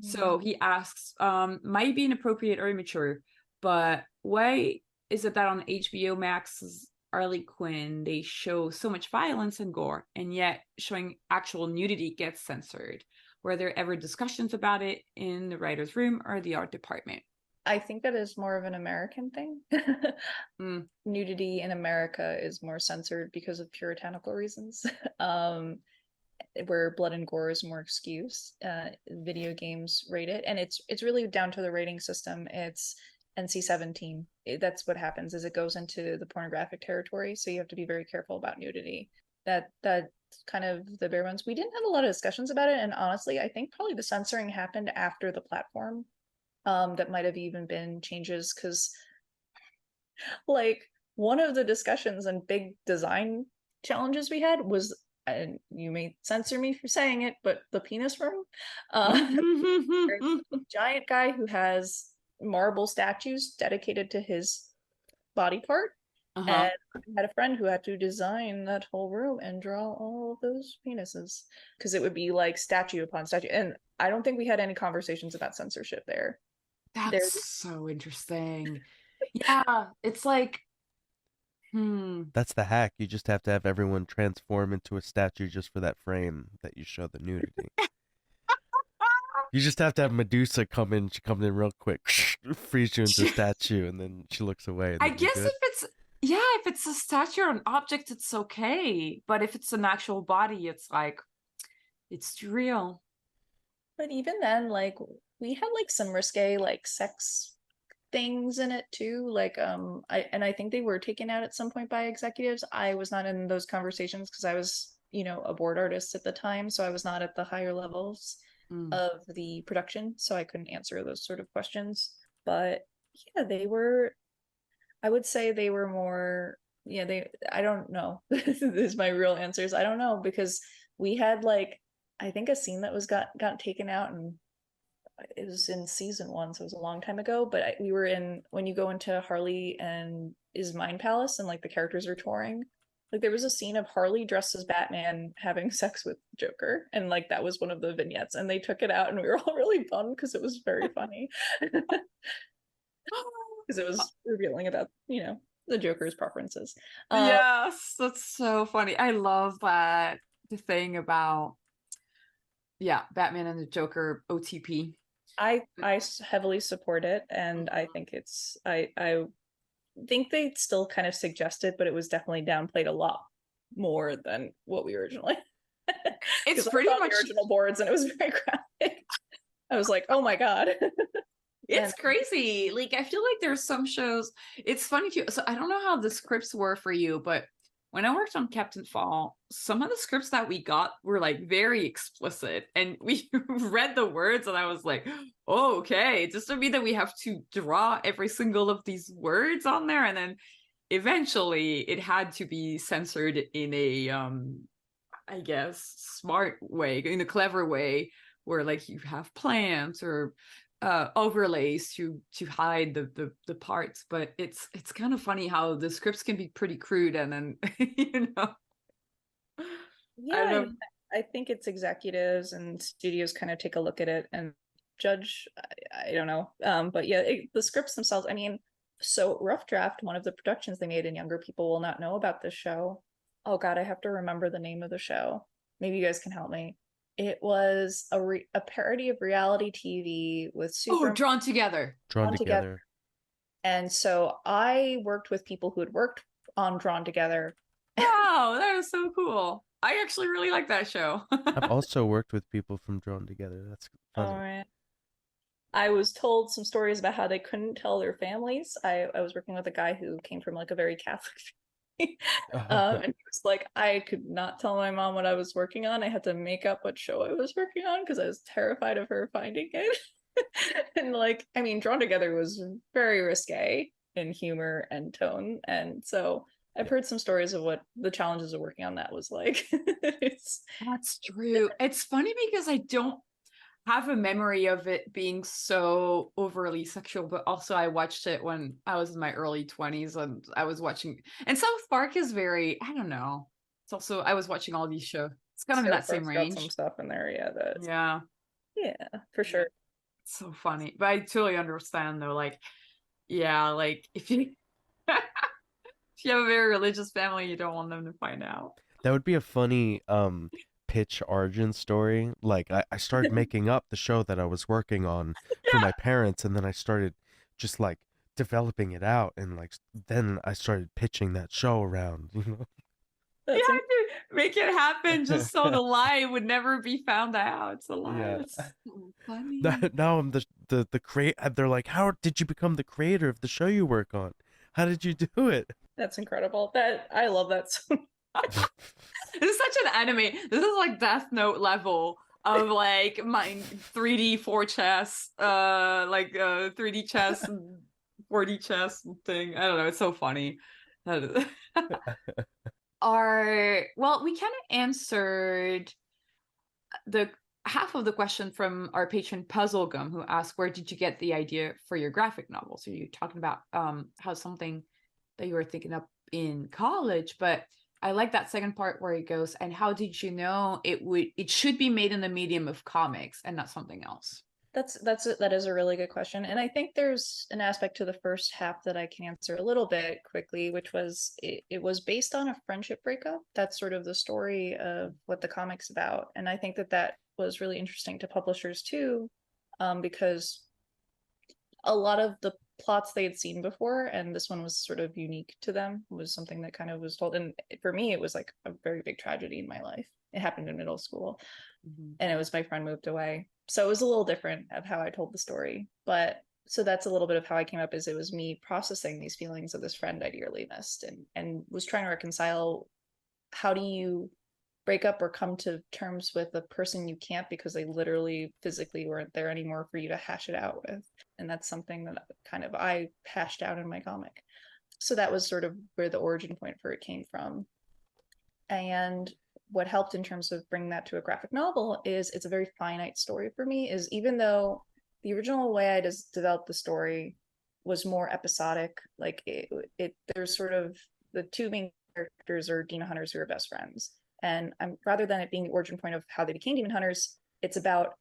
So he asks, might be inappropriate or immature, but why is it that on HBO Max's Harley Quinn, they show so much violence and gore, and yet showing actual nudity gets censored? Were there ever discussions about it in the writer's room or the art department? I think that is more of an American thing. Nudity in America is more censored because of puritanical reasons. Where blood and gore is more excuse. Video games rate it, and it's really down to the rating system. It's NC-17. That's what happens, is it goes into the pornographic territory, so you have to be very careful about nudity. That's kind of the bare bones. We didn't have a lot of discussions about it, and honestly, I think probably the censoring happened after the platform. That might have even been changes, because like one of the discussions and big design challenges we had was, and you may censor me for saying it, but the penis room. There's a giant guy who has marble statues dedicated to his body part. And I had a friend who had to design that whole room and draw all of those penises, because it would be like statue upon statue. And I don't think we had any conversations about censorship there. That's so interesting. Yeah, it's like, That's the hack. You just have to have everyone transform into a statue just for that frame that you show the nudity. You just have to have Medusa come in. She comes in real quick, freeze you into a statue, and then she looks away. And I guess if it's a statue or an object, it's okay. But if it's an actual body, it's like, it's too real. But even then, like, we had like some risque like sex things in it too. Like I think they were taken out at some point by executives. I was not in those conversations because I was, a board artist at the time, so I was not at the higher levels of the production, so I couldn't answer those sort of questions. But yeah, I would say they were more, I don't know. This is my real answers. I don't know, because we had like, I think a scene that was got taken out, and it was in season 1, so it was a long time ago, but we were in, when you go into Harley and his mind palace and like the characters are touring, like there was a scene of Harley dressed as Batman having sex with Joker, and like that was one of the vignettes, and they took it out, and we were all really bummed because it was very funny. Because it was revealing about, the Joker's preferences. Yes, that's so funny. I love that, the thing about, Batman and the Joker OTP. I heavily support it, and I think I think they still kind of suggest it, but it was definitely downplayed a lot more than what we originally. It's pretty much the original boards, and it was very graphic. I was like, oh my god. It's crazy. Like, I feel like there's some shows, it's funny too. So I don't know how the scripts were for you, but when I worked on Captain Fall, some of the scripts that we got were like very explicit, and we read the words and I was like, oh, okay, it just to mean that we have to draw every single of these words on there. And then eventually it had to be censored in a, I guess, smart way, in a clever way, where like you have plants or overlays to hide the parts. But it's kind of funny how the scripts can be pretty crude, and then I think it's executives and studios kind of take a look at it and judge. I don't know, but yeah, the scripts themselves, I mean, so Rough Draft, one of the productions they made, and younger people will not know about this show. Oh god, I have to remember the name of the show. Maybe you guys can help me. It was a parody of reality TV with super Drawn Together. Drawn Together. And so I worked with people who had worked on Drawn Together. Wow, that was so cool. I actually really like that show. I've also worked with people from Drawn Together. That's funny. All right. I was told some stories about how they couldn't tell their families. I was working with a guy who came from like a very Catholic and he was like, I could not tell my mom what I was working on. I had to make up what show I was working on because I was terrified of her finding it. And like, I mean, Drawn Together was very risque in humor and tone, and so I've heard some stories of what the challenges of working on that was like. That's true. It's funny because I don't have a memory of it being so overly sexual, but also I watched it when I was in my early 20s, and I was watching, and South Park is very, I don't know. It's also, I was watching all these shows. It's kind of in that same range. Got some stuff in there, yeah, for sure. It's so funny, but I totally understand though. Like, yeah, like if you If you have a very religious family, you don't want them to find out. That would be a funny pitch origin story. Like I started making up the show that I was working on for Yeah, my parents, and then I started just like developing it out, and like then I started pitching that show around, you know. you That's have to make it happen just so the lie would never be found out. It's a lie. Yeah. That's so funny. Now I'm the create. They're like, how did you become the creator of the show you work on? How did you do it? that's incredible. That I love that so This is such an anime. This is like Death Note level of like my 3D 4 chess, 3D chess, 4D chess thing. I don't know. It's so funny. We kind of answered the half of the question from our patron Puzzle Gum, who asked, where did you get the idea for your graphic novel? So you're talking about how something that you were thinking up in college, but I like that second part where it goes, and how did you know it should be made in the medium of comics and not something else? that is a really good question. And I think there's an aspect to the first half that I can answer a little bit quickly, which was it was based on a friendship breakup. That's sort of the story of what the comic's about. And I think that was really interesting to publishers too, because a lot of the plots they had seen before, and this one was sort of unique to them, was something that kind of was told. And for me, it was like a very big tragedy in my life. It happened in middle school, and it was my friend moved away. So it was a little different of how I told the story. But so that's a little bit of how I came up, is it was me processing these feelings of this friend I dearly missed, and was trying to reconcile, how do you break up or come to terms with a person you can't because they literally physically weren't there anymore for you to hash it out with. And that's something that kind of I hashed out in my comic. So that was sort of where the origin point for it came from. And what helped in terms of bringing that to a graphic novel is it's a very finite story for me, is even though the original way I just developed the story was more episodic, like there's sort of the two main characters are demon hunters who are best friends. And rather than it being the origin point of how they became demon hunters, it's about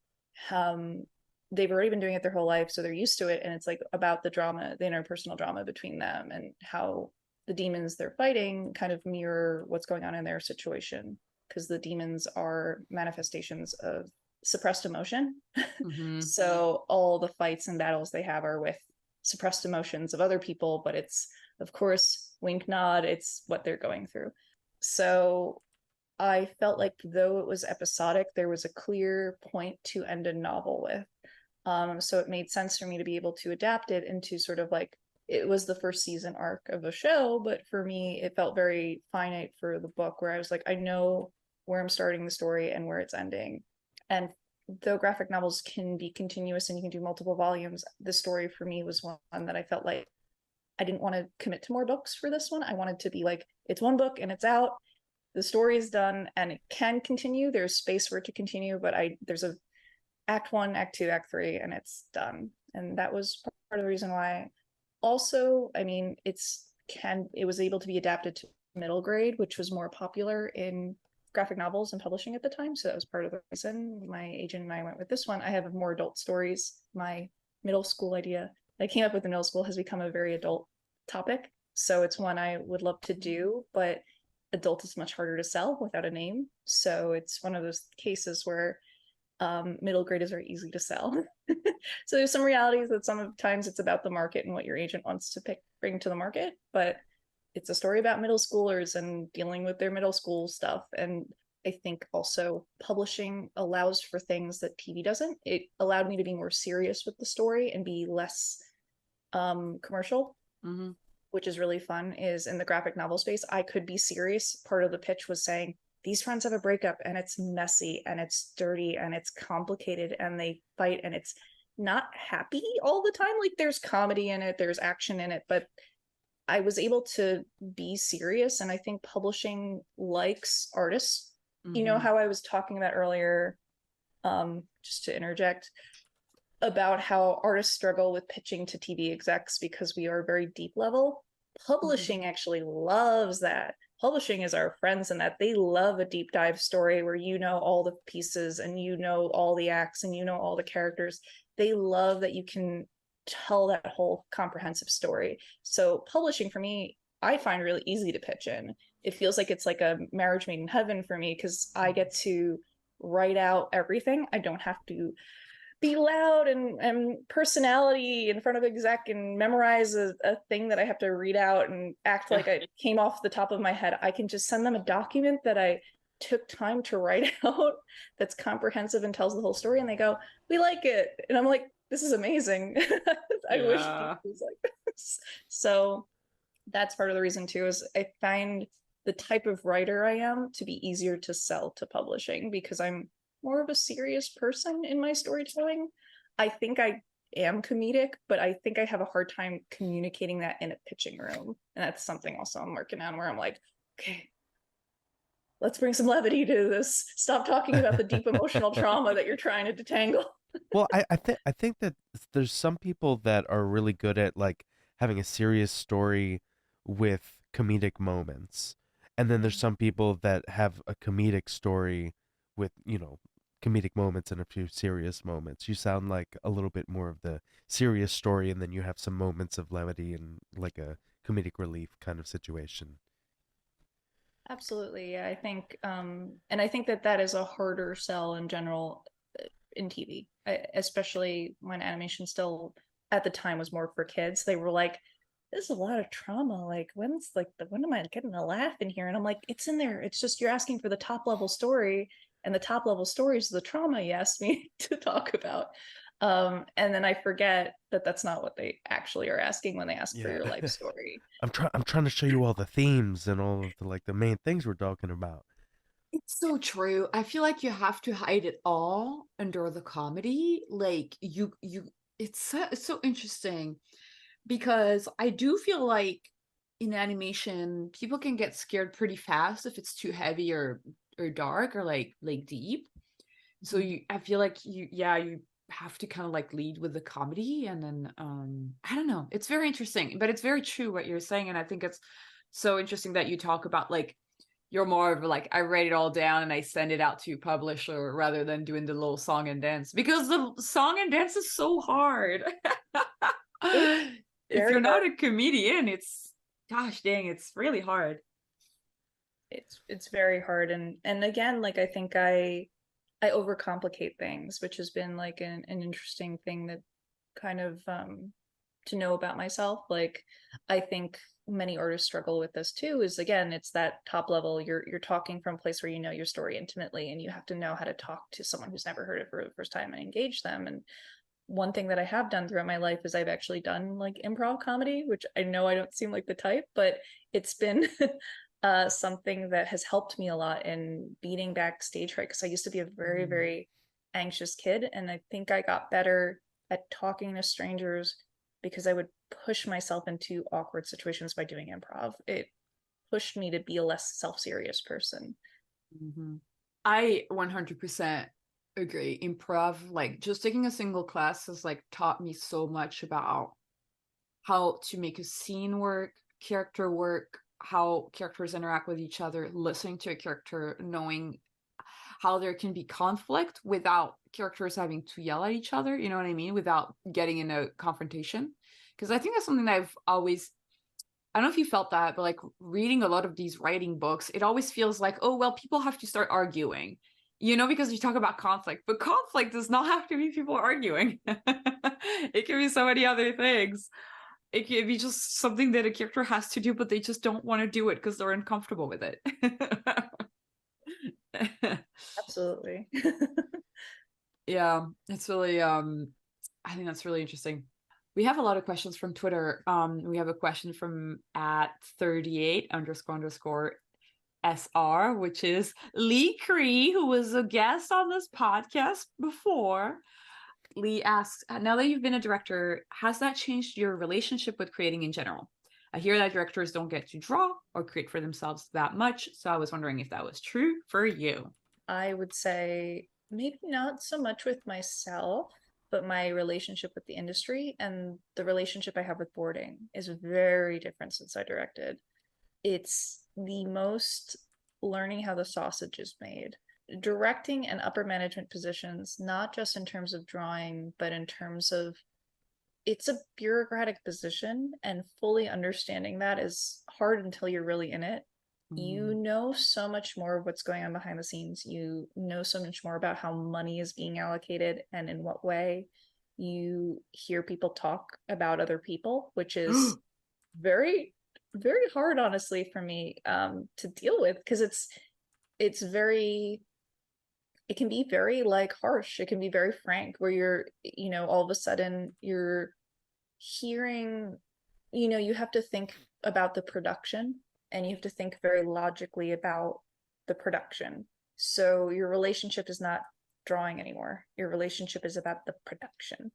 they've already been doing it their whole life, so they're used to it. And it's like about the drama, the interpersonal drama between them, and how the demons they're fighting kind of mirror what's going on in their situation, because the demons are manifestations of suppressed emotion. So all the fights and battles they have are with suppressed emotions of other people, but it's, of course, wink nod, it's what they're going through. So I felt like though it was episodic, there was a clear point to end a novel with. So it made sense for me to be able to adapt it into sort of like, it was the first season arc of a show, but for me, it felt very finite for the book, where I was like, I know where I'm starting the story and where it's ending. And though graphic novels can be continuous and you can do multiple volumes, the story for me was one that I felt like I didn't want to commit to more books for this one. I wanted to be like, it's one book and it's out. The story is done and it can continue. There's space for it to continue, but there's a act 1, act 2, act 3, and it's done. And that was part of the reason why. Also, I mean, it was able to be adapted to middle grade, which was more popular in graphic novels and publishing at the time. So that was part of the reason my agent and I went with this one. I have more adult stories. My middle school idea that I came up with in middle school has become a very adult topic. So it's one I would love to do, but adult is much harder to sell without a name. So it's one of those cases where middle grade is very easy to sell. So there's some realities that sometimes it's about the market and what your agent wants to bring to the market, but it's a story about middle schoolers and dealing with their middle school stuff. And I think also publishing allows for things that TV doesn't. It allowed me to be more serious with the story and be less commercial, which is really fun. Is in the graphic novel space, I could be serious. Part of the pitch was saying, these friends have a breakup and it's messy and it's dirty and it's complicated and they fight and it's not happy all the time. Like there's comedy in it, there's action in it, but I was able to be serious. And I think publishing likes artists. You know how I was talking about earlier, just to interject, about how artists struggle with pitching to TV execs because we are very deep level. Publishing actually loves that. Publishing is our friends in that they love a deep dive story where you know all the pieces and you know all the acts and you know all the characters. They love that you can tell that whole comprehensive story. So publishing for me I find really easy to pitch in. It feels like it's like a marriage made in heaven for me because I get to write out everything. I don't have to be loud and personality in front of exec and memorize a thing that I have to read out and act like it came off the top of my head. I can just send them a document that I took time to write out that's comprehensive and tells the whole story, and they go, we like it. And I'm like, this is amazing. I wish it was like this. So that's part of the reason too, is I find the type of writer I am to be easier to sell to publishing because I'm more of a serious person in my storytelling. I think I am comedic, but I think I have a hard time communicating that in a pitching room. And that's something also I'm working on, where I'm like, okay, let's bring some levity to this. Stop talking about the deep emotional trauma that you're trying to detangle. Well, I think that there's some people that are really good at like having a serious story with comedic moments. And then there's some people that have a comedic story with, you know, comedic moments and a few serious moments. You sound like a little bit more of the serious story, and then you have some moments of levity and like a comedic relief kind of situation. Absolutely. Yeah, I think, and I think that that is a harder sell in general in TV, especially when animation still at the time was more for kids. They were like, there's a lot of trauma. Like, when am I getting a laugh in here? And I'm like, it's in there. It's just you're asking for the top level story, and the top level story is the trauma you asked me to talk about. And then I forget that that's not what they actually are asking when they ask for your life story. I'm trying to show you all the themes and all of the like the main things we're talking about. It's so true. I feel like you have to hide it all under the comedy. Like it's so interesting because I do feel like in animation, people can get scared pretty fast if it's too heavy or dark or like deep. So I feel like you have to kind of like lead with the comedy, and then I don't know. It's very interesting, but it's very true what you're saying, and I think it's so interesting that you talk about like you're more of like I write it all down and I send it out to a publisher rather than doing the little song and dance, because the song and dance is so hard. If you're not a comedian, it's gosh dang, it's really hard. It's very hard, and again, like I think I overcomplicate things, which has been like an interesting thing that kind of to know about myself. Like I think many artists struggle with this too, is again, it's that top level, you're talking from a place where you know your story intimately, and you have to know how to talk to someone who's never heard it for the first time and engage them. And one thing that I have done throughout my life is I've actually done like improv comedy, which I know I don't seem like the type, but it's been something that has helped me a lot in beating back stage fright, because I used to be a very, very anxious kid. And I think I got better at talking to strangers because I would push myself into awkward situations by doing improv. It pushed me to be a less self-serious person. I 100% agree. Improv, like just taking a single class has like taught me so much about how to make a scene work, character work, how characters interact with each other, listening to a character, knowing how there can be conflict without characters having to yell at each other, you know what I mean, without getting in a confrontation. Because I think that's something that I've always, I don't know if you felt that, but like reading a lot of these writing books, it always feels like, oh, well, people have to start arguing, you know, because you talk about conflict, but conflict does not have to be people arguing. It can be so many other things. It can be just something that a character has to do, but they just don't want to do it because they're uncomfortable with it. Absolutely. Yeah, it's really I think that's really interesting. We have a lot of questions from Twitter. We have a question from @38__SR, which is Lee Cree, who was a guest on this podcast before. Lee asks, now that you've been a director, has that changed your relationship with creating in general? I hear that directors don't get to draw or create for themselves that much, so I was wondering if that was true for you. I would say maybe not so much with myself, but my relationship with the industry and the relationship I have with boarding is very different since I directed. It's the most learning how the sausage is made. Directing and upper management positions, not just in terms of drawing, but in terms of it's a bureaucratic position, and fully understanding that is hard until you're really in it. You know so much more of what's going on behind the scenes. You know so much more about how money is being allocated and in what way. You hear people talk about other people, which is very, very hard, honestly, for me to deal with, because it's very, it can be very like harsh. It can be very frank, where you're, you know, all of a sudden you're hearing, you know, you have to think about the production, and you have to think very logically about the production. So your relationship is not drawing anymore. Your relationship is about the production.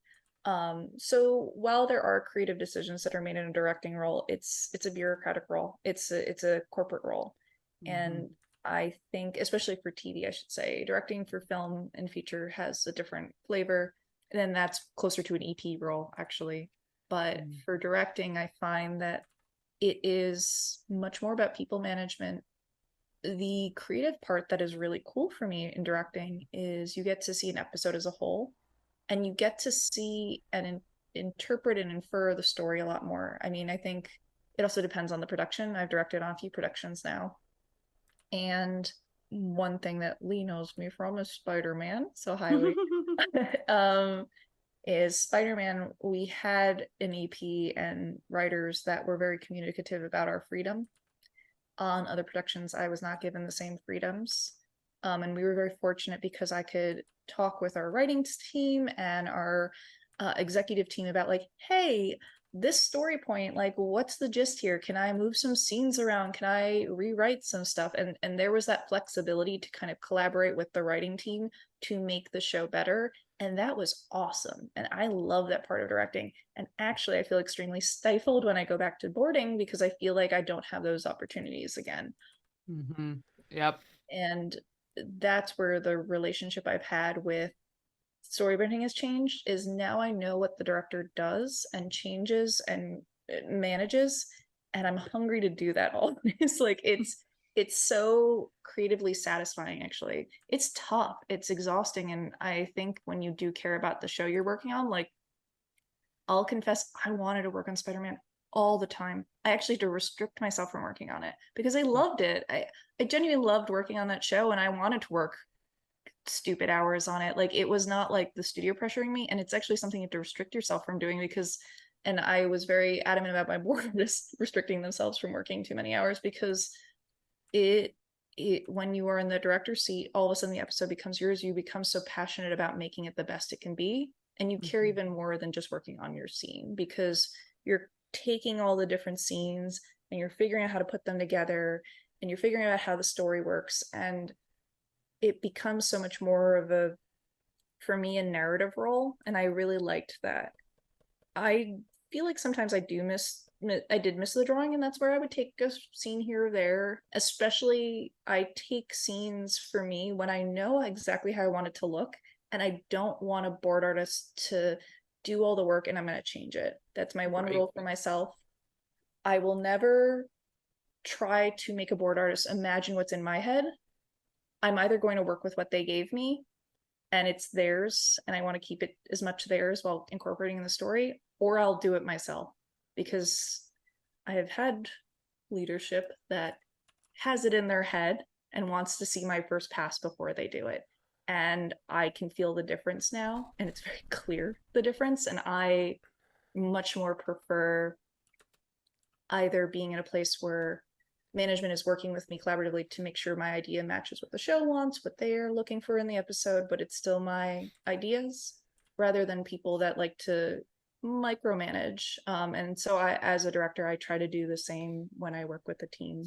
So while there are creative decisions that are made in a directing role, it's a bureaucratic role. It's a corporate role. And I think, especially for TV, I should say, directing for film and feature has a different flavor. And then that's closer to an EP role, actually. But for directing, I find that it is much more about people management. The creative part that is really cool for me in directing is you get to see an episode as a whole, and you get to see and interpret and infer the story a lot more. I mean, I think it also depends on the production. I've directed on a few productions now. And one thing that Lee knows me from is Spider-Man. So highly. Is Spider-Man, we had an EP and writers that were very communicative about our freedom. On other productions, I was not given the same freedoms. And we were very fortunate because I could talk with our writing team and our executive team about like, hey, this story point, like, what's the gist here? Can I move some scenes around? Can I rewrite some stuff? And there was that flexibility to kind of collaborate with the writing team to make the show better. And that was awesome. And I love that part of directing. And actually, I feel extremely stifled when I go back to boarding, because I feel like I don't have those opportunities again. Yep. And that's where the relationship I've had with storyboarding has changed, is now I know what the director does and changes and manages, and I'm hungry to do that always. Like it's so creatively satisfying. Actually, it's tough, it's exhausting, and I think when you do care about the show you're working on, like, I'll confess, I wanted to work on Spider-Man all the time. I actually had to restrict myself from working on it because I loved it. I genuinely loved working on that show, and I wanted to work stupid hours on it. Like, it was not like the studio pressuring me, and it's actually something you have to restrict yourself from doing, because, and I was very adamant about my board just restricting themselves from working too many hours, because it when you are in the director's seat, all of a sudden the episode becomes yours. You become so passionate about making it the best it can be, and you care even more than just working on your scene, because you're taking all the different scenes and you're figuring out how to put them together, and you're figuring out how the story works, and it becomes so much more of a, for me, a narrative role. And I really liked that. I feel like sometimes I did miss the drawing, and that's where I would take a scene here or there. Especially, I take scenes for me when I know exactly how I want it to look, and I don't want a board artist to do all the work and I'm going to change it. That's my one rule for myself. I will never try to make a board artist imagine what's in my head. I'm either going to work with what they gave me and it's theirs, and I want to keep it as much theirs while incorporating in the story, or I'll do it myself, because I have had leadership that has it in their head and wants to see my first pass before they do it. And I can feel the difference now, and it's very clear, the difference. And I much more prefer either being in a place where management is working with me collaboratively to make sure my idea matches what the show wants, what they're looking for in the episode, but it's still my ideas, rather than people that like to micromanage. And so I, as a director, I try to do the same when I work with the team.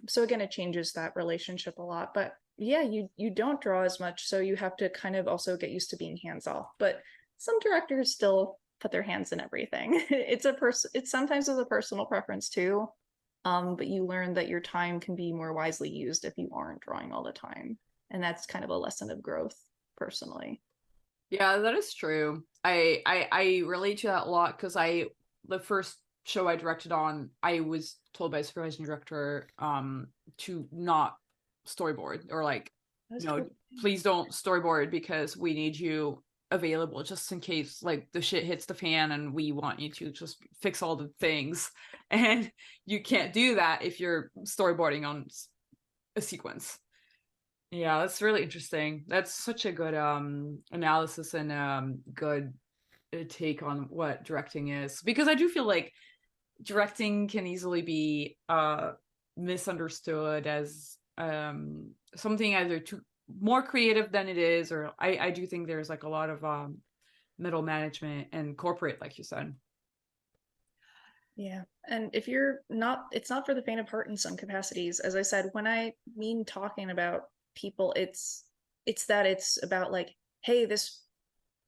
So again, it changes that relationship a lot. But yeah, you don't draw as much, so you have to kind of also get used to being hands off. But some directors still put their hands in everything. It's sometimes a personal preference too. But you learn that your time can be more wisely used if you aren't drawing all the time. And that's kind of a lesson of growth, personally. Yeah, that is true. I relate to that a lot, because the first show I directed on, I was told by a supervising director to not storyboard, or like, no, please don't storyboard, because we need you available just in case like the shit hits the fan and we want you to just fix all the things. And you can't do that if you're storyboarding on a sequence. Yeah, that's really interesting. That's such a good analysis and good take on what directing is, because I do feel like directing can easily be misunderstood as something either too more creative than it is, or I do think there's like a lot of middle management and corporate, like you said. Yeah. And if you're not, it's not for the faint of heart in some capacities. As I said, when I mean talking about people, it's that it's about like, hey, this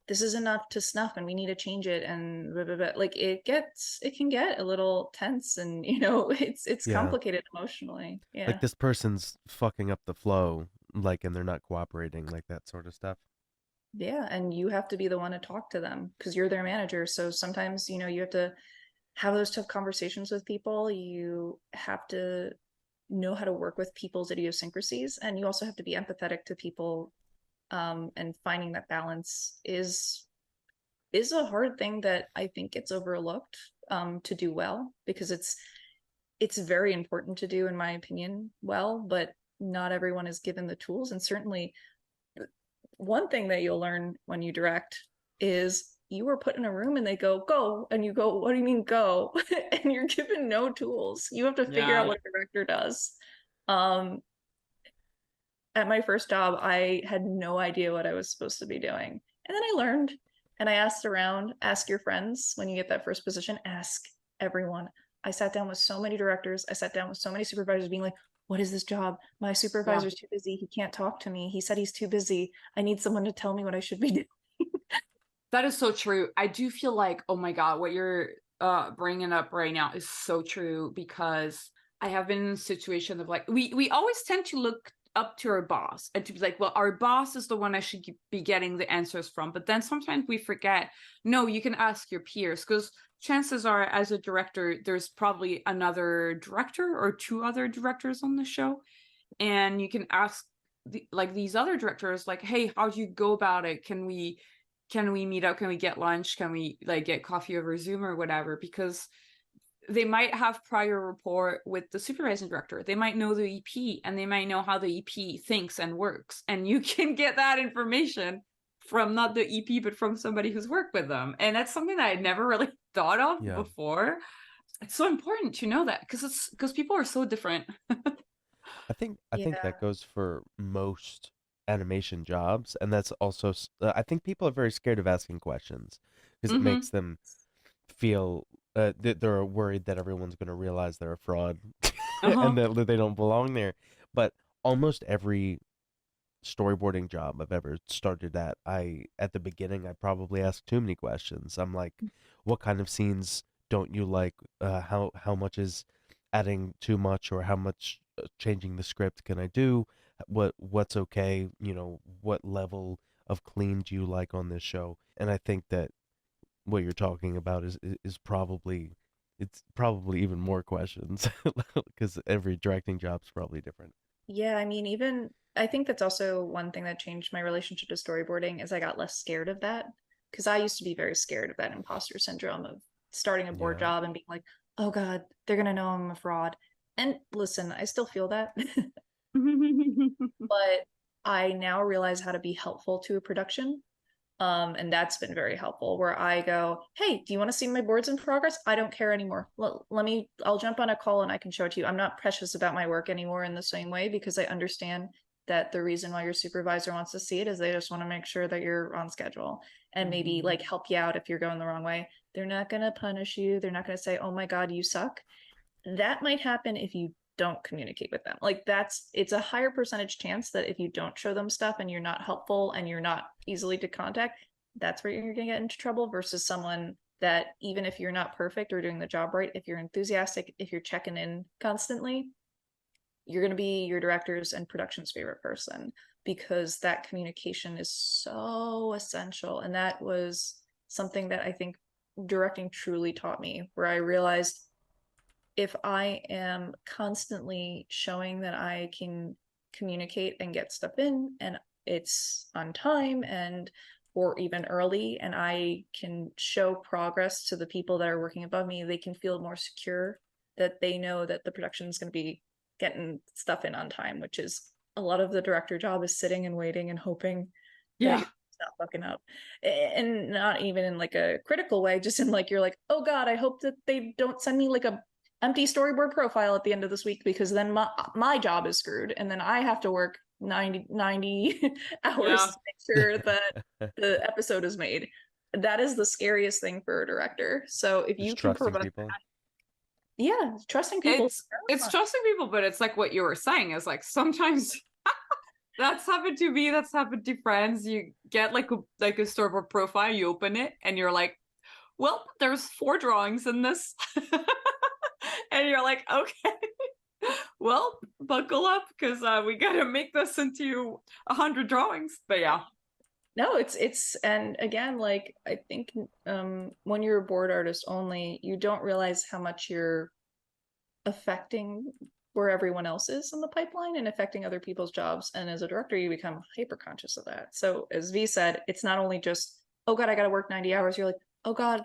isn't up to snuff and we need to change it, and blah, blah, blah. Like it can get a little tense, and it's Yeah. complicated emotionally. Yeah. Like this person's fucking up the flow, like, and they're not cooperating, like that sort of stuff. Yeah, and you have to be the one to talk to them because you're their manager. So sometimes, you have to have those tough conversations with people. You have to know how to work with people's idiosyncrasies, and you also have to be empathetic to people. And finding that balance is a hard thing that I think gets overlooked to do well, because it's very important to do, in my opinion, well, but not everyone is given the tools. And certainly one thing that you'll learn when you direct is you are put in a room and they go, and you go, what do you mean go? And you're given no tools. You have to figure out what a director does. At my first job, I had no idea what I was supposed to be doing. And then I learned, and I asked around. Ask your friends when you get that first position, ask everyone. I sat down with so many directors. I sat down with so many supervisors being like, what is this job? My supervisor's too busy. He can't talk to me. He said he's too busy. I need someone to tell me what I should be doing. That is so true. I do feel like, oh my God, what you're bringing up right now is so true, because I have been in a situation of like, we always tend to look up to our boss and to be like, well, our boss is the one I should be getting the answers from. But then sometimes we forget, no, you can ask your peers, because chances are, as a director, there's probably another director or two other directors on the show, and you can ask these other directors, like, hey, how do you go about it? Can we meet up? Can we get lunch? Can we like get coffee over Zoom or whatever? Because they might have prior rapport with the supervising director. They might know the EP, and they might know how the EP thinks and works. And you can get that information from not the EP, but from somebody who's worked with them. And that's something that I'd never really thought of before. It's so important to know that, because people are so different. I think that goes for most animation jobs, and that's also I think people are very scared of asking questions because it makes them feel that they're worried that everyone's going to realize they're a fraud and that they don't belong there. But almost every storyboarding job I've ever started at, at the beginning I probably asked too many questions. I'm like, what kind of scenes don't you like? How much is adding too much, or how much changing the script can I do? What's okay? What level of clean do you like on this show? And I think that what you're talking about is probably even more questions because every directing job's probably different. Yeah, I mean, even I think that's also one thing that changed my relationship to storyboarding is I got less scared of that, because I used to be very scared of that imposter syndrome of starting a board job and being like, oh God, they're gonna know I'm a fraud. And listen, I still feel that. But I now realize how to be helpful to a production. And that's been very helpful, where I go, hey, do you want to see my boards in progress? I don't care anymore. I'll jump on a call and I can show it to you. I'm not precious about my work anymore in the same way, because I understand that the reason why your supervisor wants to see it is they just want to make sure that you're on schedule and maybe like help you out if you're going the wrong way. They're not going to punish you. They're not going to say, oh my God, you suck. That might happen if you don't communicate with them. Like it's a higher percentage chance that if you don't show them stuff and you're not helpful and you're not easily to contact, that's where you're going to get into trouble, versus someone that, even if you're not perfect or doing the job right, if you're enthusiastic, if you're checking in constantly, you're going to be your director's and production's favorite person, because that communication is so essential. And that was something that I think directing truly taught me, where I realized if I am constantly showing that I can communicate and get stuff in and it's on time and or even early, and I can show progress to the people that are working above me, they can feel more secure that they know that the production is going to be getting stuff in on time, which is a lot of the director job is sitting and waiting and hoping that Yeah. you're not fucking up. And not even in like a critical way, just in like, you're like, oh God, I hope that they don't send me like a empty storyboard profile at the end of this week, because then my job is screwed. And then I have to work 90 hours Yeah. to make sure that the episode is made. That is the scariest thing for a director. So if you Just can trusting provide people. yeah, trusting people. It's trusting people, but it's like what you were saying is like sometimes that's happened to me, that's happened to friends. You get like a storyboard profile, you open it, and you're like, well, there's 4 drawings in this. And you're like, okay, well, buckle up, because we gotta make this into 100 drawings. But yeah. No, it's and again, like I think when you're a board artist only, you don't realize how much you're affecting where everyone else is in the pipeline and affecting other people's jobs. And as a director, you become hyper conscious of that. So as V said, it's not only just, oh God, I gotta work 90 hours. You're like, oh God,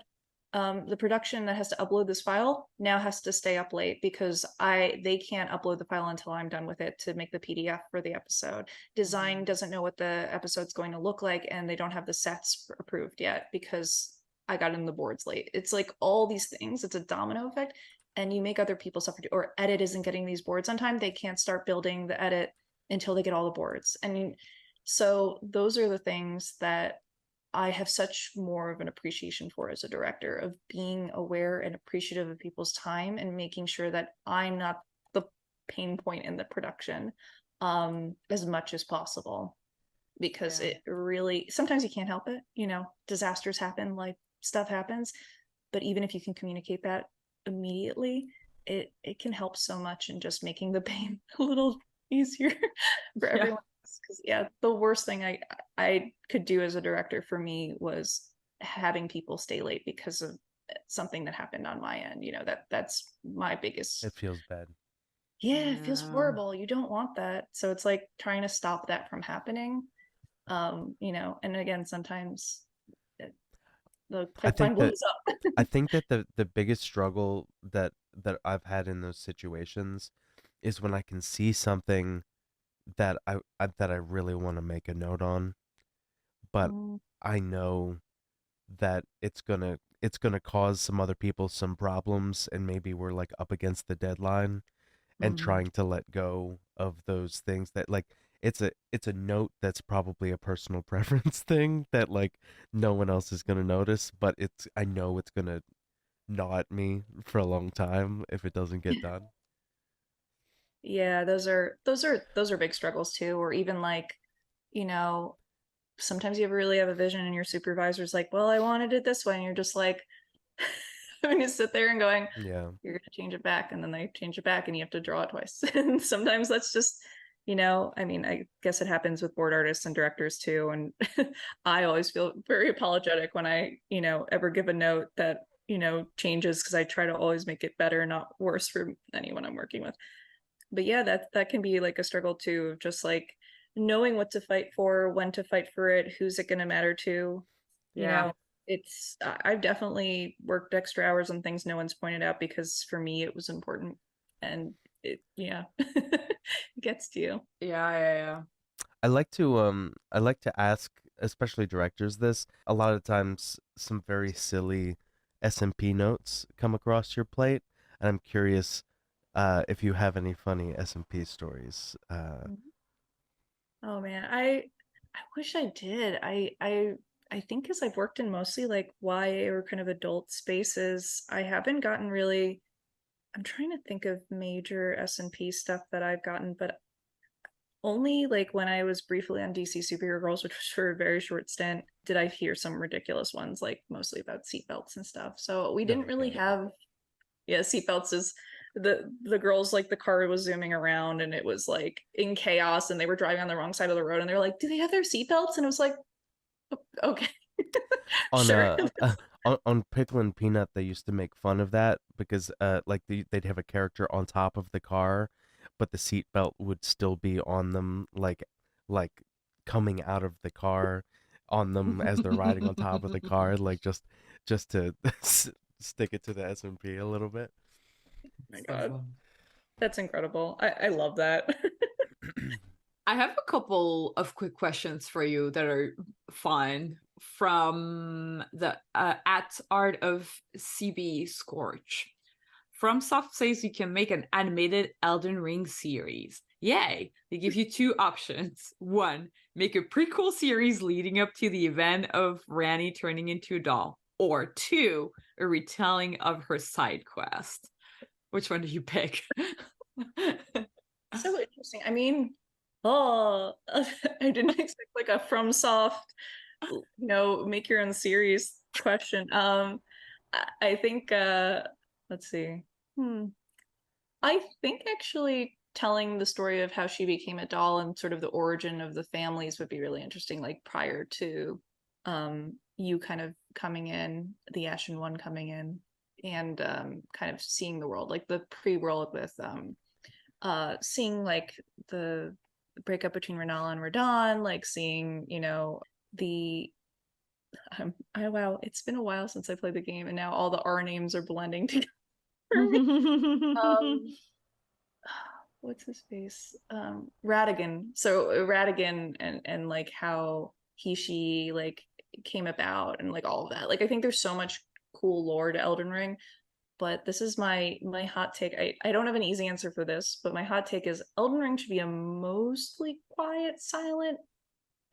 the production that has to upload this file now has to stay up late because they can't upload the file until I'm done with it to make the PDF for the episode. Design doesn't know what the episode's going to look like, and they don't have the sets approved yet because I got in the boards late. It's like all these things, it's a domino effect, and you make other people suffer. Or edit isn't getting these boards on time, they can't start building the edit until they get all the boards. And so those are the things that I have such more of an appreciation for as a director, of being aware and appreciative of people's time and making sure that I'm not the pain point in the production as much as possible, because it really, sometimes you can't help it, disasters happen, life stuff happens, but even if you can communicate that immediately, it can help so much in just making the pain a little easier for everyone. Because the worst thing I could do as a director for me was having people stay late because of something that happened on my end. That's my biggest. It feels bad. Yeah, it feels horrible. You don't want that. So it's like trying to stop that from happening. And again, sometimes the pipeline blows up. I think that the biggest struggle that I've had in those situations is when I can see something that I really want to make a note on, but I know that it's gonna cause some other people some problems, and maybe we're like up against the deadline, and trying to let go of those things that like it's a note that's probably a personal preference thing that like no one else is gonna notice, but I know it's gonna gnaw at me for a long time if it doesn't get done. Yeah, those are big struggles too. Or even like, sometimes you really have a vision and your supervisor's like, well, I wanted it this way, and you're just like having to sit there and going, Yeah, you're gonna change it back, and then they change it back and you have to draw it twice. And sometimes that's just, I guess it happens with board artists and directors too. And I always feel very apologetic when I, ever give a note that, changes, because I try to always make it better, not worse for anyone I'm working with. But yeah, that can be like a struggle too, just like knowing what to fight for, when to fight for it, who's it going to matter to. I've definitely worked extra hours on things no one's pointed out because for me it was important, and it it gets to you. Yeah. I like to ask, especially directors, this. A lot of times some very silly SMP notes come across your plate, and I'm curious if you have any funny SMP stories. Oh man, I wish I did. I think because I've worked in mostly like YA or kind of adult spaces, I haven't gotten really. I'm trying to think of major SMP stuff that I've gotten, but only like when I was briefly on DC Superhero Girls, which was for a very short stint, did I hear some ridiculous ones, like mostly about seatbelts and stuff. So we didn't really have. Yeah, seatbelts is the girls, like the car was zooming around and it was like in chaos and they were driving on the wrong side of the road and they're like, do they have their seatbelts? And it was like, okay. On Sure. on Pickle and Peanut, they used to make fun of that because like they'd have a character on top of the car, but the seatbelt would still be on them, like coming out of the car, on them as they're riding on top of the car, like just to stick it to the SMP a little bit. Oh my God. That's incredible. I love that. I have a couple of quick questions for you that are fun from the at Art of CB Scorch. FromSoft says you can make an animated Elden Ring series. Yay! They give you two options. One, make a prequel series leading up to the event of Ranni turning into a doll. Or two, a retelling of her side quest. Which one do you pick? So interesting. I mean, oh, I didn't expect like a FromSoft, make your own series question. I think let's see. I think actually telling the story of how she became a doll and sort of the origin of the families would be really interesting, like prior to you kind of coming in, the Ashen One coming in, and kind of seeing the world, like the pre-world with seeing like the breakup between Renala and Radon, like seeing, the wow, it's been a while since I played the game, and now all the R names are blending together. What's his face? Radigan. So Radigan and like how she like came about and like all of that. Like I think there's so much cool lore to Elden Ring, but this is my hot take. I don't have an easy answer for this, but my hot take is Elden Ring should be a mostly quiet, silent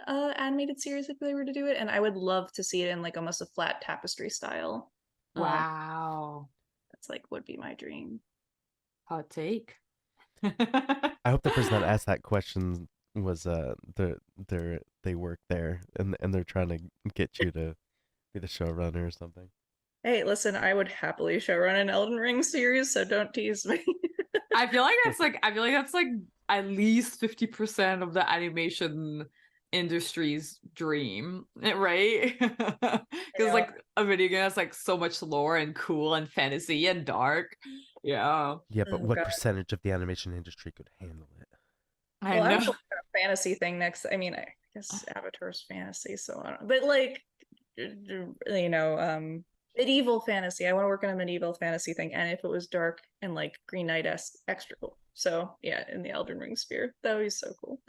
animated series if they were to do it, and I would love to see it in like almost a flat tapestry style. Wow. That's like would be my dream. Hot take. I hope the person that asked that question was they work there and they're trying to get you to be the showrunner or something. Hey, listen, I would happily showrun an Elden Ring series, so don't tease me. I feel like that's like at least 50% of the animation industry's dream, right? Because Yeah. like a video game has like so much lore and cool and fantasy and dark. Yeah. Yeah, but Oh, what God. percentage of the animation industry could handle it? I Well, I know. was looking at a fantasy thing next. I mean, I guess Avatar's fantasy, so I don't know. But like, medieval fantasy. I want to work on a medieval fantasy thing, and if it was dark and like Green Knight-esque, extra cool. So yeah, in the Elden Ring sphere, that would be so cool.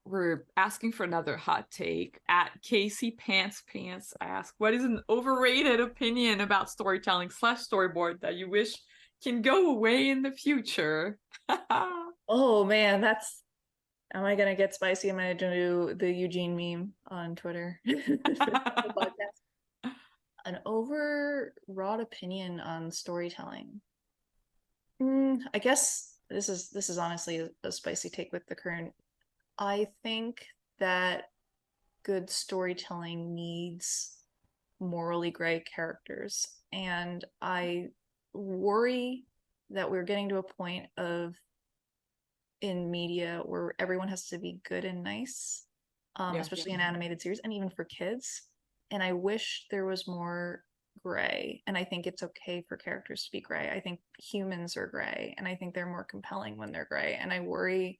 We're asking for another hot take. At Casey Pants ask, what is an overrated opinion about storytelling / storyboard that you wish can go away in the future? Oh man, am I gonna get spicy? Am I gonna do the Eugene meme on Twitter? An overwrought opinion on storytelling. I guess this is honestly a spicy take with the current. I think that good storytelling needs morally gray characters, and I worry that we're getting to a point in media where everyone has to be good and nice, especially in animated series and even for kids. And I wish there was more gray. And I think it's okay for characters to be gray. I think humans are gray, and I think they're more compelling when they're gray. And I worry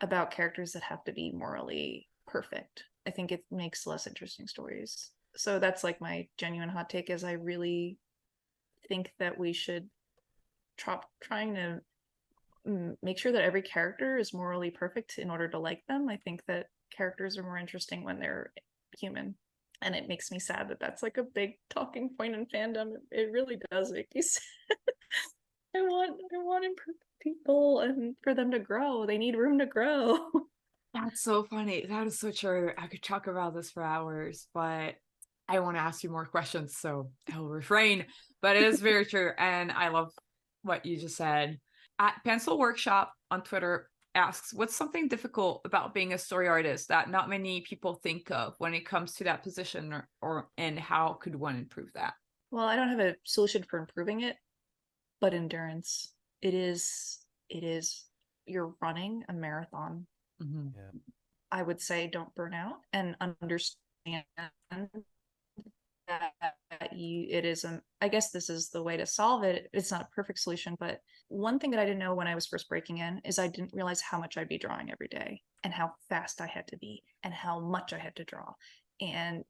about characters that have to be morally perfect. I think it makes less interesting stories. So that's like my genuine hot take is I really think that we should trying to make sure that every character is morally perfect in order to like them. I think that characters are more interesting when they're human, and it makes me sad that that's like a big talking point in fandom. It really does make me sad. I want imperfect people, and for them to grow, they need room to grow. That's so funny. That is so true. I could talk about this for hours, but I want to ask you more questions, so I'll refrain. But it is very true, and I love what you just said. At Pencil Workshop on Twitter asks, what's something difficult about being a story artist that not many people think of when it comes to that position, and how could one improve that? Well, I don't have a solution for improving it, but endurance. It is you're running a marathon. Mm-hmm. Yeah. I would say don't burn out and understand that it is I guess this is the way to solve it. It's not a perfect solution, but one thing that I didn't know when I was first breaking in is I didn't realize how much I'd be drawing every day and how fast I had to be and how much I had to draw. And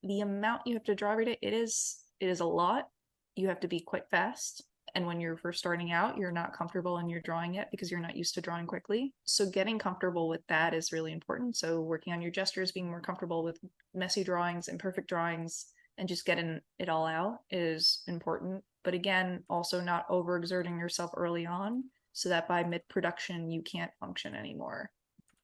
the amount you have to draw every day, it is a lot. You have to be quite fast. And when you're first starting out, you're not comfortable in your drawing yet because you're not used to drawing quickly. So getting comfortable with that is really important. So working on your gestures, being more comfortable with messy drawings, imperfect drawings, and just getting it all out is important. But again, also not overexerting yourself early on so that by mid-production, you can't function anymore.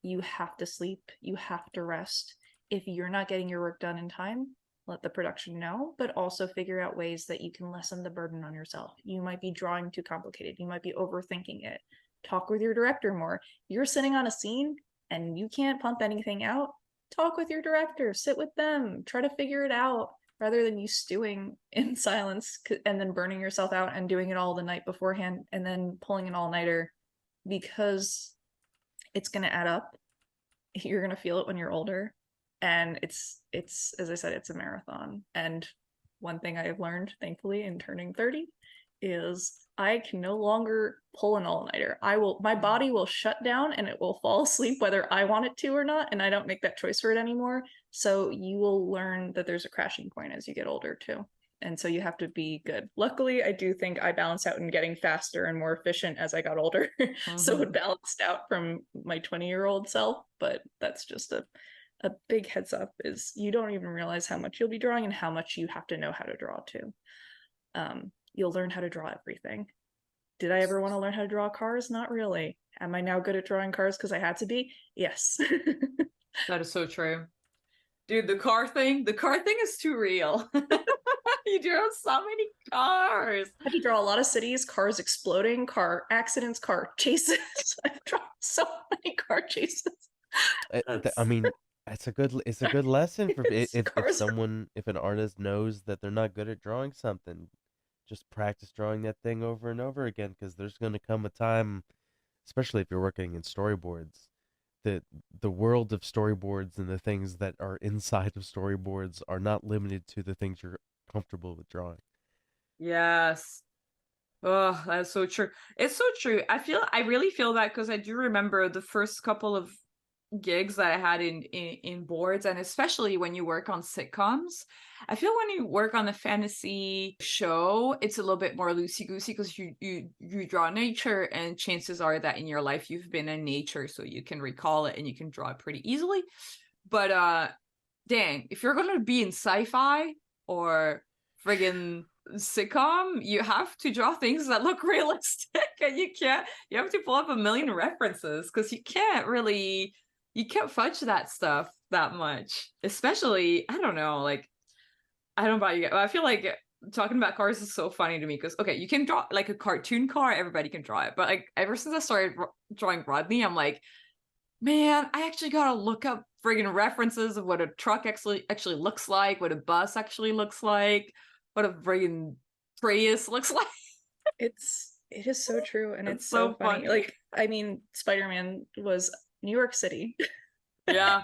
You have to sleep. You have to rest. If you're not getting your work done in time, let the production know, but also figure out ways that you can lessen the burden on yourself. You might be drawing too complicated. You might be overthinking it. Talk with your director more. You're sitting on a scene and you can't pump anything out. Talk with your director, sit with them, try to figure it out rather than you stewing in silence and then burning yourself out and doing it all the night beforehand and then pulling an all-nighter, because it's going to add up. You're going to feel it when you're older. And it's as I said, it's a marathon. And one thing I have learned, thankfully, in turning 30 is I can no longer pull an all-nighter. My body will shut down and it will fall asleep whether I want it to or not, and I don't make that choice for it anymore. So you will learn that there's a crashing point as you get older too. And so you have to be good. Luckily, I do think I balanced out in getting faster and more efficient as I got older. So it balanced out from my 20-year-old self, but that's just a big heads up, is you don't even realize how much you'll be drawing and how much you have to know how to draw too. You'll learn how to draw everything. Did I ever want to learn how to draw cars? Not really. Am I now good at drawing cars because I had to be? Yes. That is so true. Dude, the car thing is too real. You draw so many cars. I had to draw a lot of cities, cars exploding, car accidents, car chases. I've drawn so many car chases. I mean, it's a good lesson for if an artist knows that they're not good at drawing something, just practice drawing that thing over and over again, because there's going to come a time, especially if you're working in storyboards, that the world of storyboards and the things that are inside of storyboards are not limited to the things you're comfortable with drawing. Yes. Oh, that's so true. It's so true. I really feel that, because I do remember the first couple of gigs that I had in boards, and especially when you work on sitcoms. I feel when you work on a fantasy show, it's a little bit more loosey-goosey because you draw nature, and chances are that in your life you've been in nature, so you can recall it and you can draw it pretty easily. But dang, if you're gonna be in sci-fi or friggin' sitcom, you have to draw things that look realistic, and you have to pull up a million references, because you can't fudge that stuff that much. Especially, I don't know, like, I don't know about you guys, I feel like talking about cars is so funny to me, because okay, you can draw like a cartoon car, everybody can draw it, but like ever since I started drawing Rodney, I'm like, man, I actually gotta look up friggin' references of what a truck actually looks like, what a bus actually looks like, what a friggin' Prius looks like. It is so true, and it's so funny. Like, I mean, Spider-Man was New York City. Yeah.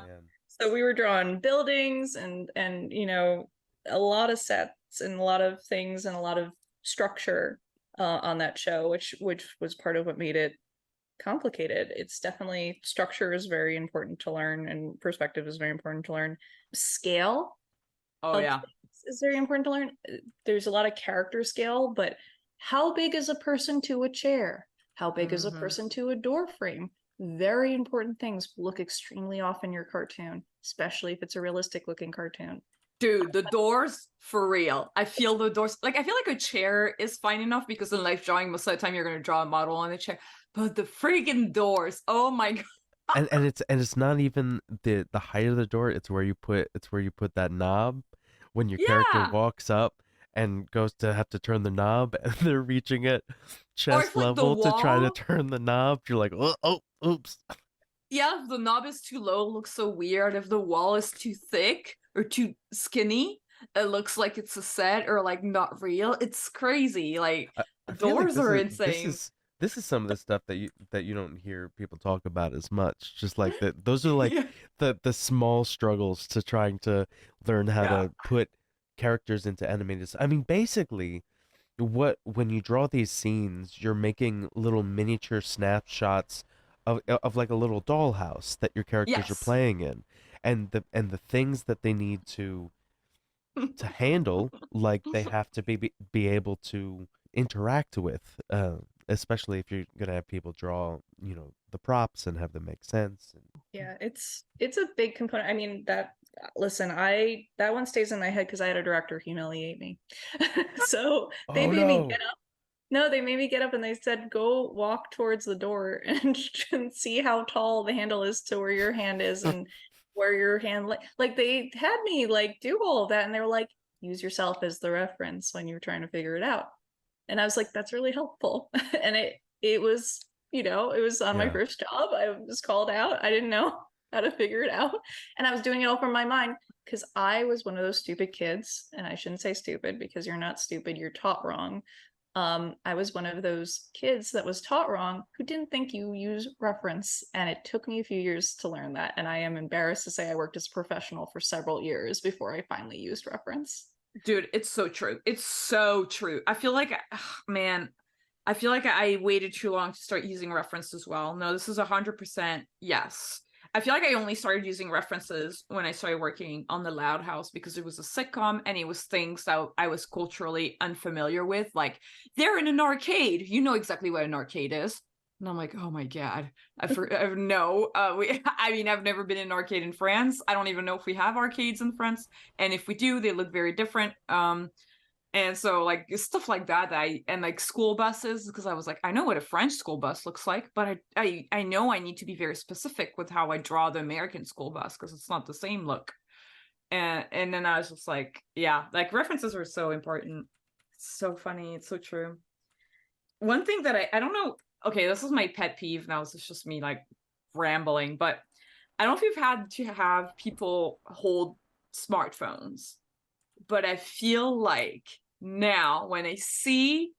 So we were drawing buildings and you know, a lot of sets and a lot of things and a lot of structure on that show, which was part of what made it complicated. It's definitely, structure is very important to learn, and perspective is very important to learn. Scale is very important to learn. There's a lot of character scale, but how big is a person to a chair? How big is a person to a door frame? Very important things look extremely off in your cartoon, especially if it's a realistic looking cartoon. Dude, the doors, for real. I feel the doors, like, I feel like a chair is fine enough, because in life drawing, most of the time you're going to draw a model on a chair. But the freaking doors, oh my god. And it's not even the height of the door, it's where you put that knob when your character walks up and goes to have to turn the knob, and they're reaching it chest level to try to turn the knob. You're like, oh, oops. Yeah, if the knob is too low, it looks so weird. If the wall is too thick or too skinny, it looks like it's a set or like not real. It's crazy. Like, doors are insane. This is some of the stuff that you don't hear people talk about as much. Just like that, those are like the small struggles to trying to learn how to put characters into animated. I mean, basically, when you draw these scenes, you're making little miniature snapshots of like a little dollhouse that your characters are Yes. playing in, and the things that they need to handle, like they have to be able to interact with, especially if you're gonna have people draw, the props and have them make sense. Yeah, it's a big component. I mean, listen, that one stays in my head because I had a director humiliate me. So they Oh made me no! get up. No, they made me get up and they said, go walk towards the door and see how tall the handle is to where your hand is and where your hand, like they had me like do all of that. And they were like, use yourself as the reference when you're trying to figure it out. And I was like, that's really helpful. And it was, it was on my Yeah. first job. I was called out. I didn't know how to figure it out. And I was doing it all from my mind because I was one of those stupid kids. And I shouldn't say stupid because you're not stupid, you're taught wrong. I was one of those kids that was taught wrong who didn't think you use reference. And it took me a few years to learn that. And I am embarrassed to say I worked as a professional for several years before I finally used reference. Dude, it's so true. It's so true. I feel like, man, I feel like I waited too long to start using reference as well. No, this is 100% yes. I feel like I only started using references when I started working on the Loud House because it was a sitcom and it was things that I was culturally unfamiliar with. Like, they're in an arcade. You know exactly what an arcade is. And I'm like, oh my God, no. I mean, I've never been in an arcade in France. I don't even know if we have arcades in France. And if we do, they look very different. And so like stuff like that, and like school buses, because I was like, I know what a French school bus looks like, but I know I need to be very specific with how I draw the American school bus because it's not the same look. And then I was just like, yeah, like references are so important. It's so funny. It's so true. One thing that I don't know, okay, this is my pet peeve now. This is just me like rambling, but I don't know if you've had to have people hold smartphones, but I feel like now when I see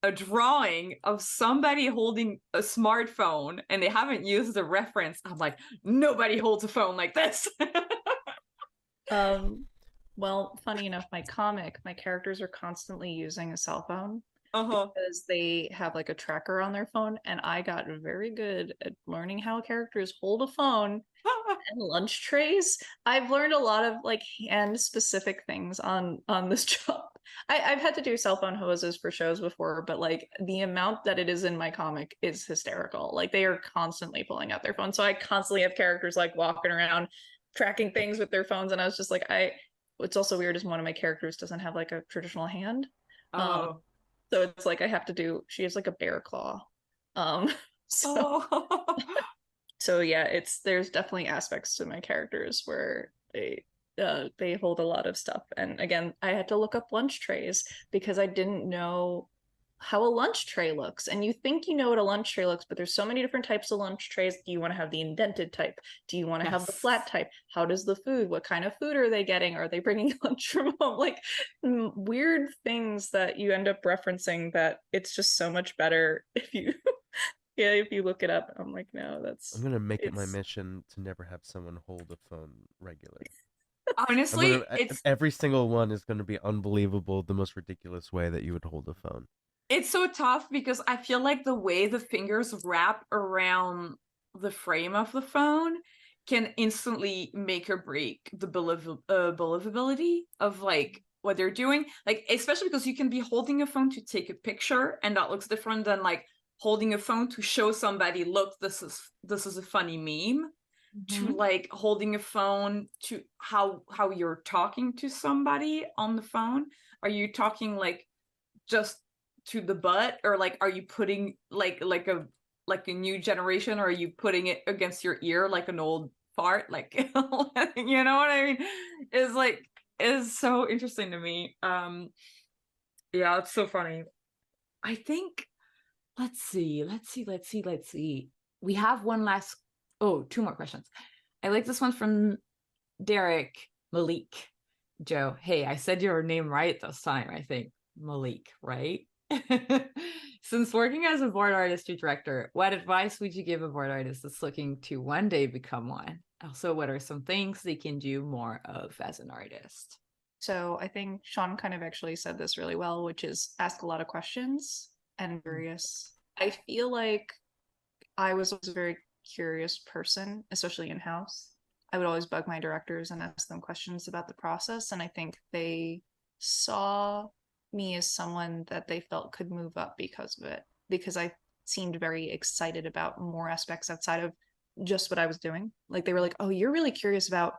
a drawing of somebody holding a smartphone and they haven't used the reference, I'm like, nobody holds a phone like this. Well, funny enough, my characters are constantly using a cell phone Uh-huh. because they have like a tracker on their phone, and I got very good at learning how characters hold a phone and lunch trays. I've learned a lot of like hand specific things on this job. I've had to do cell phone hoses for shows before, but like the amount that it is in my comic is hysterical. Like they are constantly pulling out their phone. So I constantly have characters like walking around tracking things with their phones, and I was just like, what's also weird is one of my characters doesn't have like a traditional hand. Oh. So it's like she has like a bear claw. So Oh. so yeah, there's definitely aspects to my characters where they hold a lot of stuff. And again, I had to look up lunch trays because I didn't know how a lunch tray looks. And you think you know what a lunch tray looks, but there's so many different types of lunch trays. Do you want to have the indented type? Do you want to have the flat type? How does the food? What kind of food are they getting? Are they bringing lunch from home? Like weird things that you end up referencing that it's just so much better if you if you look it up. I'm like, no, I'm gonna make it my mission to never have someone hold a phone regularly. Honestly, every single one is gonna be unbelievable, the most ridiculous way that you would hold a phone. It's so tough because I feel like the way the fingers wrap around the frame of the phone can instantly make or break the believability of like what they're doing. Like, especially because you can be holding a phone to take a picture and that looks different than like holding a phone to show somebody, look, this is a funny meme, to like holding a phone to how you're talking to somebody on the phone. Are you talking like just to the butt, or like are you putting like a new generation, or are you putting it against your ear like an old fart, like you know what I mean? Is so interesting to me. Yeah, it's so funny. I think let's see. We have one last, two more questions. I like this one from Derek Malik. Joe, hey, I said your name right this time, I think. Malik, right? Since working as a board artist or director, what advice would you give a board artist that's looking to one day become one? Also, what are some things they can do more of as an artist? So I think Sean kind of actually said this really well, which is ask a lot of questions and curious. I feel like I was always a very curious person, especially in house. I would always bug my directors and ask them questions about the process. And I think they saw me as someone that they felt could move up because of it, because I seemed very excited about more aspects outside of just what I was doing. Like they were like, oh, you're really curious about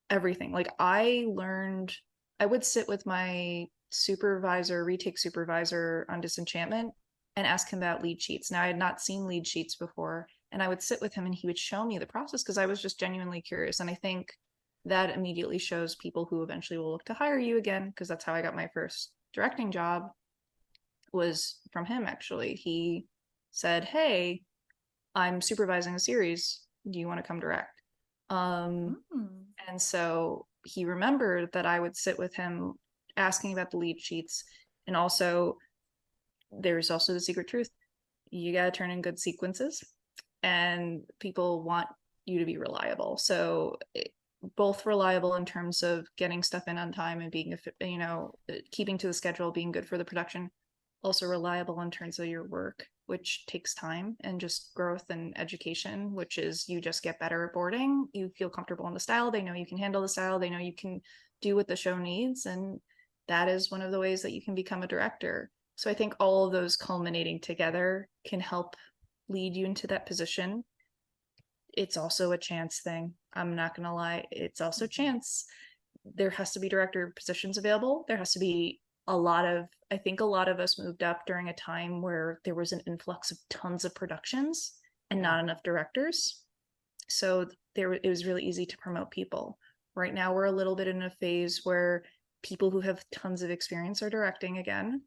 everything. Like I would sit with my supervisor, retake supervisor on Disenchantment and ask him about lead sheets. Now I had not seen lead sheets before, and I would sit with him and he would show me the process because I was just genuinely curious. And I think that immediately shows people who eventually will look to hire you again, because that's how I got my first directing job, was from him actually. He said, hey, I'm supervising a series. Do you want to come direct? And so he remembered that I would sit with him asking about the lead sheets. And also, there's also the secret truth. You got to turn in good sequences, and people want you to be reliable. So both reliable in terms of getting stuff in on time and being, keeping to the schedule, being good for the production. Also reliable in terms of your work, which takes time and just growth and education, which is you just get better at boarding. You feel comfortable in the style. They know you can handle the style. They know you can do what the show needs. And that is one of the ways that you can become a director. So I think all of those culminating together can help lead you into that position. It's also a chance thing. I'm not going to lie. It's also chance. There has to be director positions available. There has to be I think a lot of us moved up during a time where there was an influx of tons of productions and not enough directors. So it was really easy to promote people. Right now, we're a little bit in a phase where people who have tons of experience are directing again,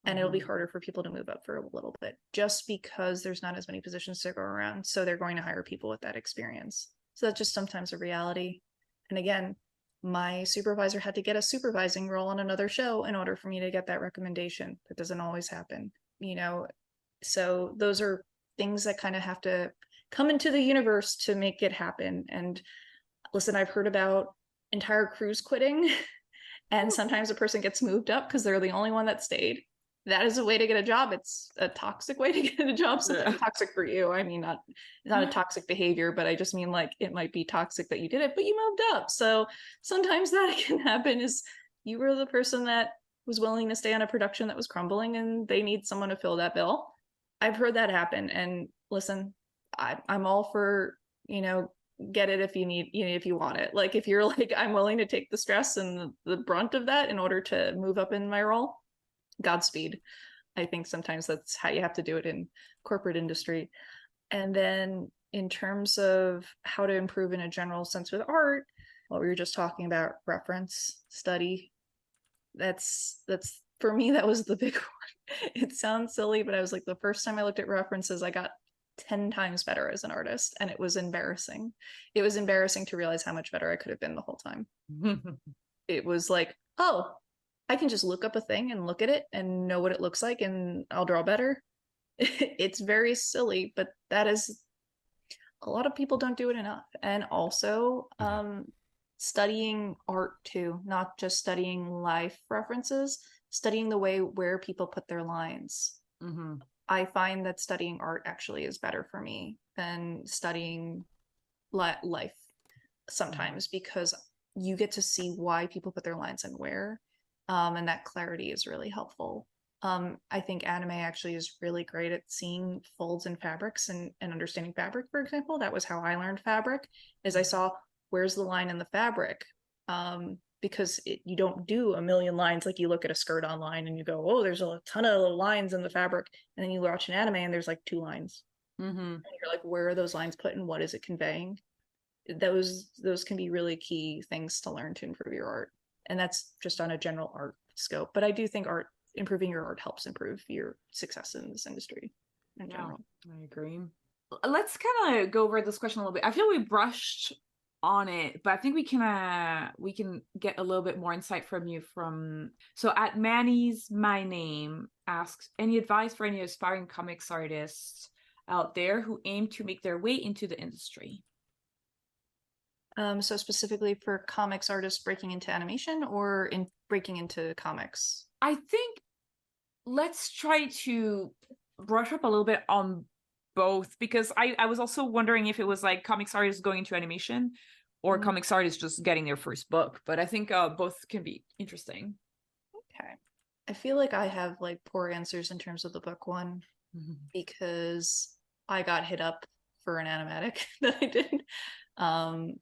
and it'll be harder for people to move up for a little bit just because there's not as many positions to go around. So they're going to hire people with that experience. So that's just sometimes a reality. And again, my supervisor had to get a supervising role on another show in order for me to get that recommendation. That doesn't always happen, so those are things that kind of have to come into the universe to make it happen. And listen, I've heard about entire crews quitting and sometimes a person gets moved up because they're the only one that stayed. That is a way to get a job. It's a toxic way to get a job. So toxic for you. I mean, not a toxic behavior, but I just mean like it might be toxic that you did it, but you moved up. So sometimes that can happen, is you were the person that was willing to stay on a production that was crumbling and they need someone to fill that bill. I've heard that happen. And listen, I'm all for, get it if you need, if you want it. Like if you're like, I'm willing to take the stress and the brunt of that in order to move up in my role, Godspeed. I think sometimes that's how you have to do it in corporate industry. And then in terms of how to improve in a general sense with art, what we were just talking about, reference study, that's for me, that was the big one. It sounds silly, but I was like, the first time I looked at references, I got 10 times better as an artist, and it was embarrassing. It was embarrassing to realize how much better I could have been the whole time. It was like, oh, I can just look up a thing and look at it and know what it looks like and I'll draw better. It's very silly, but that is, a lot of people don't do it enough. And also studying art too, not just studying life references, studying the way where people put their lines. I find that studying art actually is better for me than studying life sometimes, because you get to see why people put their lines and where. And that clarity is really helpful. I think anime actually is really great at seeing folds in fabrics and understanding fabric, for example. That was how I learned fabric, is I saw where's the line in the fabric. Because you don't do a million lines. Like you look at a skirt online and you go, oh, there's a ton of lines in the fabric. And then you watch an anime and there's like 2 lines. And you're like, where are those lines put and what is it conveying? Those can be really key things to learn to improve your art. And that's just on a general art scope. But I do think improving your art helps improve your success in this industry in general. I agree. Let's kind of go over this question a little bit. I feel we brushed on it, but I think we can get a little bit more insight from you. So at Manny's My Name asks, any advice for any aspiring comics artists out there who aim to make their way into the industry? So specifically for comics artists breaking into animation or in breaking into comics? I think let's try to brush up a little bit on both, because I was also wondering if it was like comics artists going into animation or Mhm. comics artists just getting their first book. But I think both can be interesting. Okay. I feel like I have like poor answers in terms of the book one because I got hit up for an animatic that I did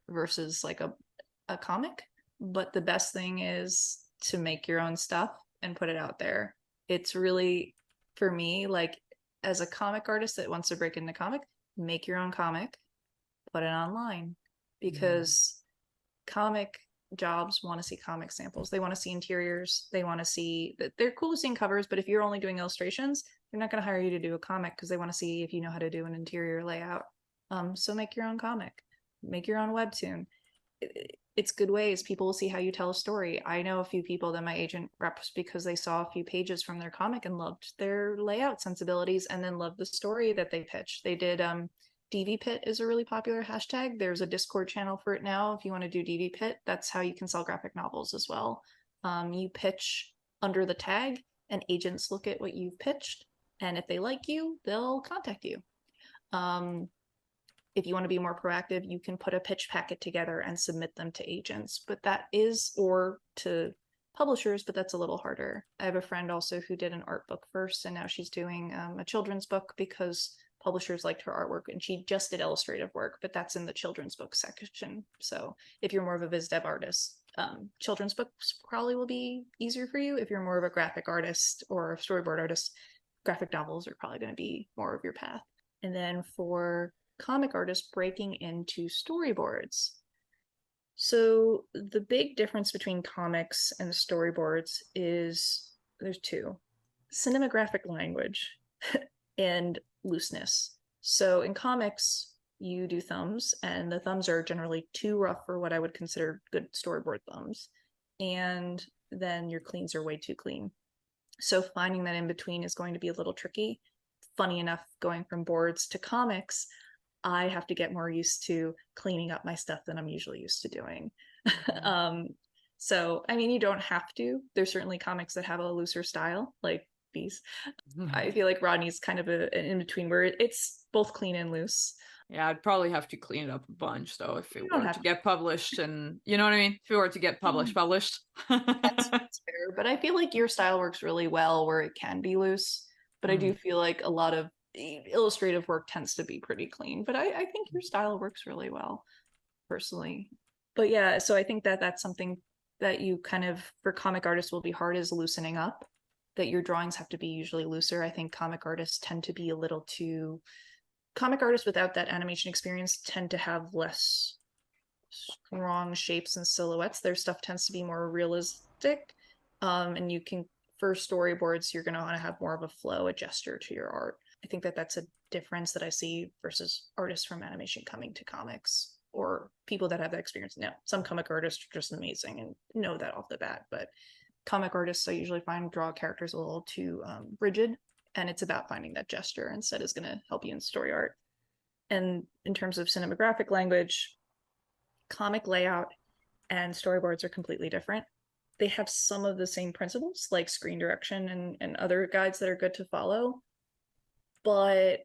versus like a comic. But the best thing is to make your own stuff and put it out there. It's really, for me, like as a comic artist that wants to break into comic, make your own comic, put it online, because comic jobs want to see comic samples. They want to see interiors. They want to see that they're cool seeing covers, but if you're only doing illustrations, they're not going to hire you to do a comic because they want to see if you know how to do an interior layout. So make your own comic, make your own webtoon. It's good ways. People will see how you tell a story. I know a few people that my agent reps because they saw a few pages from their comic and loved their layout sensibilities and then loved the story that they pitched. They did DV Pit is a really popular hashtag. There's a Discord channel for it now. If you want to do DV Pit, that's how you can sell graphic novels as well. You pitch under the tag, and agents look at what you've pitched, and if they like you, they'll contact you. If you want to be more proactive, you can put a pitch packet together and submit them to agents, but that is, or to publishers, but that's a little harder. I have a friend also who did an art book first, and now she's doing a children's book because publishers liked her artwork, and she just did illustrative work, but that's in the children's book section. So if you're more of a viz dev artist, children's books probably will be easier for you. If you're more of a graphic artist or storyboard artist, graphic novels are probably going to be more of your path. And then for comic artists breaking into storyboards. So the big difference between comics and storyboards is there's two: cinematographic language and looseness. So in comics, you do thumbs, and the thumbs are generally too rough for what I would consider good storyboard thumbs. And then your cleans are way too clean. So finding that in between is going to be a little tricky. Funny enough, going from boards to comics, I have to get more used to cleaning up my stuff than I'm usually used to doing. So, I mean, you don't have to. There's certainly comics that have a looser style, like these. I feel like Rodney's kind of an in-between where it's both clean and loose. Yeah, I'd probably have to clean it up a bunch though if it You don't were have to to. get published, and you know what I mean? If it were to get published. That's fair, but I feel like your style works really well where it can be loose. But I do feel like a lot of illustrative work tends to be pretty clean. But I think your style works really well, personally. But yeah, so I think that that's something that you kind of, for comic artists, will be hard, is loosening up. That your drawings have to be usually looser. I think comic artists tend to be a little too. Comic artists without that animation experience tend to have less strong shapes and silhouettes. Their stuff tends to be more realistic. And you can, for storyboards, you're going to want to have more of a flow, a gesture to your art. I think that that's a difference that I see versus artists from animation coming to comics, or people that have that experience. Now, some comic artists are just amazing and know that off the bat, but comic artists I usually find draw characters a little too rigid, and it's about finding that gesture instead is going to help you in story art. And in terms of cinematographic language, comic layout and storyboards are completely different. They have some of the same principles, like screen direction and other guides that are good to follow, but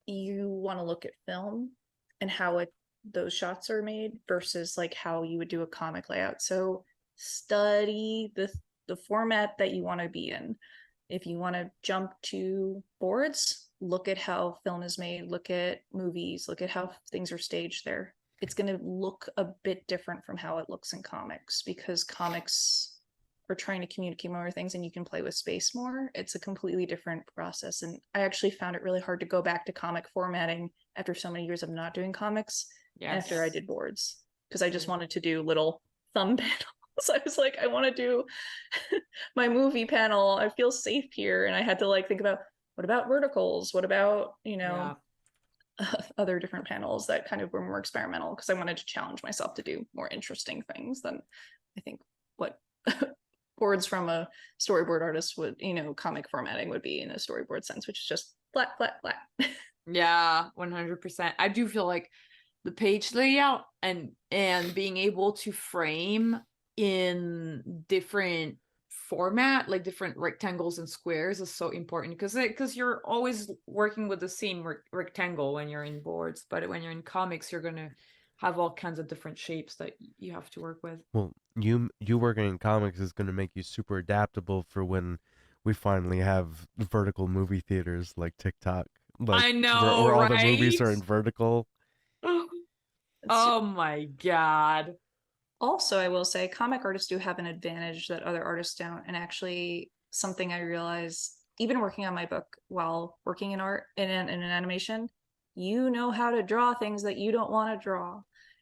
you want to look at film and how those shots are made versus like how you would do a comic layout. So study the format that you want to be in. If you want to jump to boards, look at how film is made, look at movies, look at how things are staged there. It's going to look a bit different from how it looks in comics, because comics are trying to communicate more things and you can play with space more. It's a completely different process. And I actually found it really hard to go back to comic formatting after so many years of not doing comics. After I did boards, because I just wanted to do little thumb panels. I was like, I want to do my movie panel. I feel safe here. And I had to like think about, what about verticals? What about, other different panels that kind of were more experimental, because I wanted to challenge myself to do more interesting things than I think what boards from a storyboard artist would, comic formatting would be in a storyboard sense, which is just flat, flat, flat. Yeah, 100%. I do feel like the page layout and being able to frame in different format, like different rectangles and squares, is so important, because you're always working with the same rectangle when you're in boards, but when you're in comics, you're gonna have all kinds of different shapes that you have to work with. Well, you working in comics is going to make you super adaptable for when we finally have vertical movie theaters like TikTok. Like, I know, where all right? the movies are in vertical. Oh my god. Also, I will say comic artists do have an advantage that other artists don't. And actually, something I realized, even working on my book while working in art, in an animation, you know how to draw things that you don't want to draw.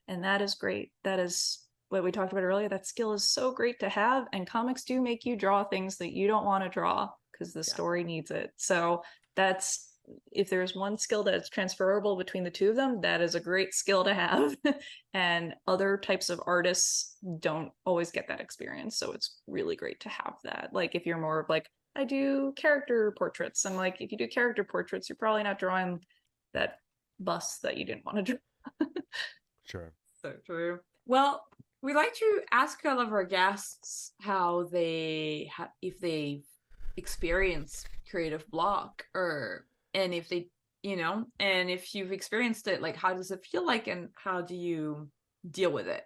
And that is great. That is what we talked about earlier. That skill is so great to have. And comics do make you draw things that you don't want to draw because the story needs it. So that's, if there's one skill that's transferable between the two of them, that is a great skill to have. And other types of artists don't always get that experience. So it's really great to have that. Like if you're more of like, I do character portraits. And like, if you do character portraits, you're probably not drawing that bust that you didn't want to draw. Sure. So true. Well, we like to ask all of our guests how they, if they experience creative block, or, and if they, you know, and if you've experienced it, like, how does it feel like, and how do you deal with it?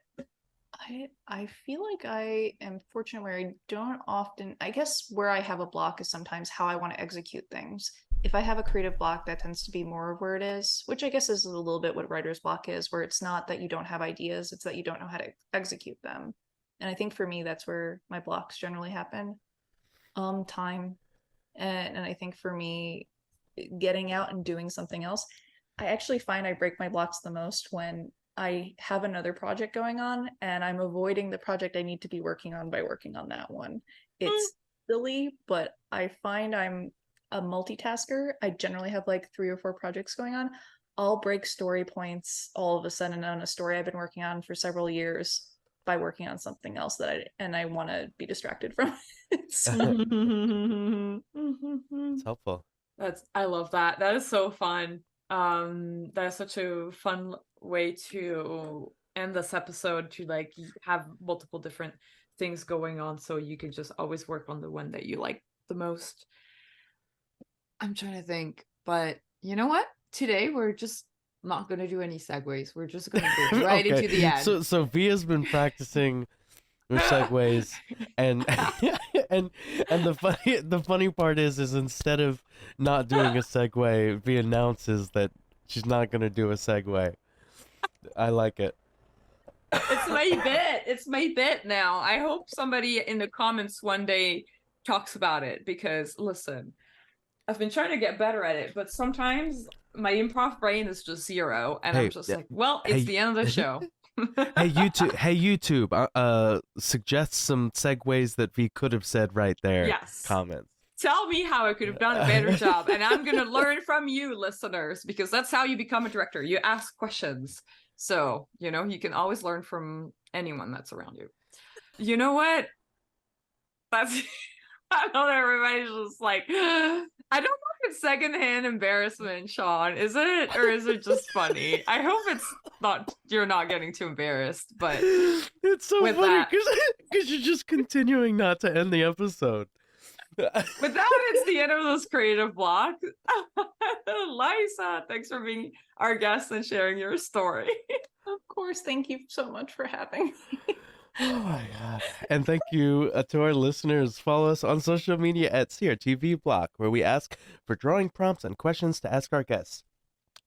I feel like I am fortunate where I don't often, I guess where I have a block is sometimes how I want to execute things. If I have a creative block, that tends to be more of where it is, which I guess is a little bit what writer's block is, where it's not that you don't have ideas, it's that you don't know how to execute them. And I think for me, that's where my blocks generally happen. Time. And I think for me, getting out and doing something else, I actually find I break my blocks the most when I have another project going on and I'm avoiding the project I need to be working on by working on that one. It's silly, but I find I'm a multitasker. I generally have like 3 or 4 projects going on. I'll break story points all of a sudden on a story I've been working on for several years by working on something else that I want to be distracted from. It's helpful. I love that. That is so fun. That is such a fun way to end this episode, to like have multiple different things going on, so you can just always work on the one that you like the most. I'm trying to think, but you know what? Today we're just not going to do any segues. We're just going to go right into the end. So Via's been practicing with segues, and and the funny part is instead of not doing a segue, Via announces that she's not going to do a segue. I like it. It's my bit. It's my bit now. I hope somebody in the comments one day talks about it, because listen, I've been trying to get better at it, but sometimes my improv brain is just 0, and I'm just like, well, it's the end of the show. Hey YouTube, suggest some segues that V could have said right there. Yes. Comments. Tell me how I could have done a better job, and I'm gonna learn from you, listeners, because that's how you become a director. You ask questions. So, you know, you can always learn from anyone that's around you. You know what? That's I know everybody's just like, I don't know if it's secondhand embarrassment, Sean. Is it, or is it just funny? I hope it's not, you're not getting too embarrassed, but it's so funny because you're just continuing not to end the episode. With that, it's the end of this creative block. Liza, thanks for being our guest and sharing your story. Of course, thank you so much for having me. Oh my god. And thank you to our listeners. Follow us on social media at CRTV Block, where we ask for drawing prompts and questions to ask our guests.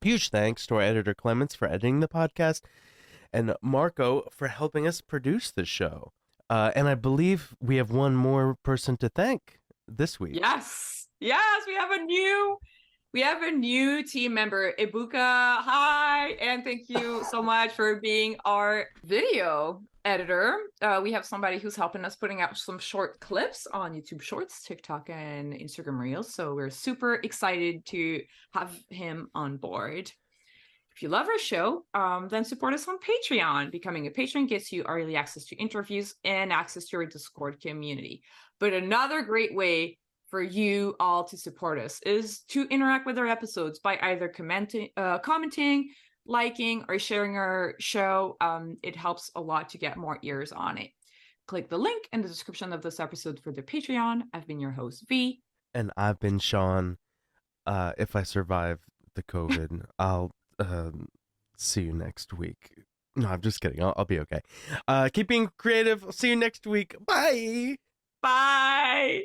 Huge thanks to our editor Clements for editing the podcast, and Marco for helping us produce the show. And I believe we have one more person to thank this week. Yes, we have a new team member, Ibuka. Hi, and thank you so much for being our video editor. We have somebody who's helping us putting out some short clips on YouTube Shorts, TikTok, and Instagram Reels. So we're super excited to have him on board. If you love our show, then support us on Patreon. Becoming a patron gets you early access to interviews and access to our Discord community. But another great way for you all to support us is to interact with our episodes by either commenting, liking or sharing our show. It helps a lot to get more ears on it. Click the link in the description of this episode for the Patreon. I've been your host, V. And I've been Sean. If I survive the COVID, I'll see you next week. No, I'm just kidding. I'll be okay. Keep being creative. I'll see you next week. Bye. Bye.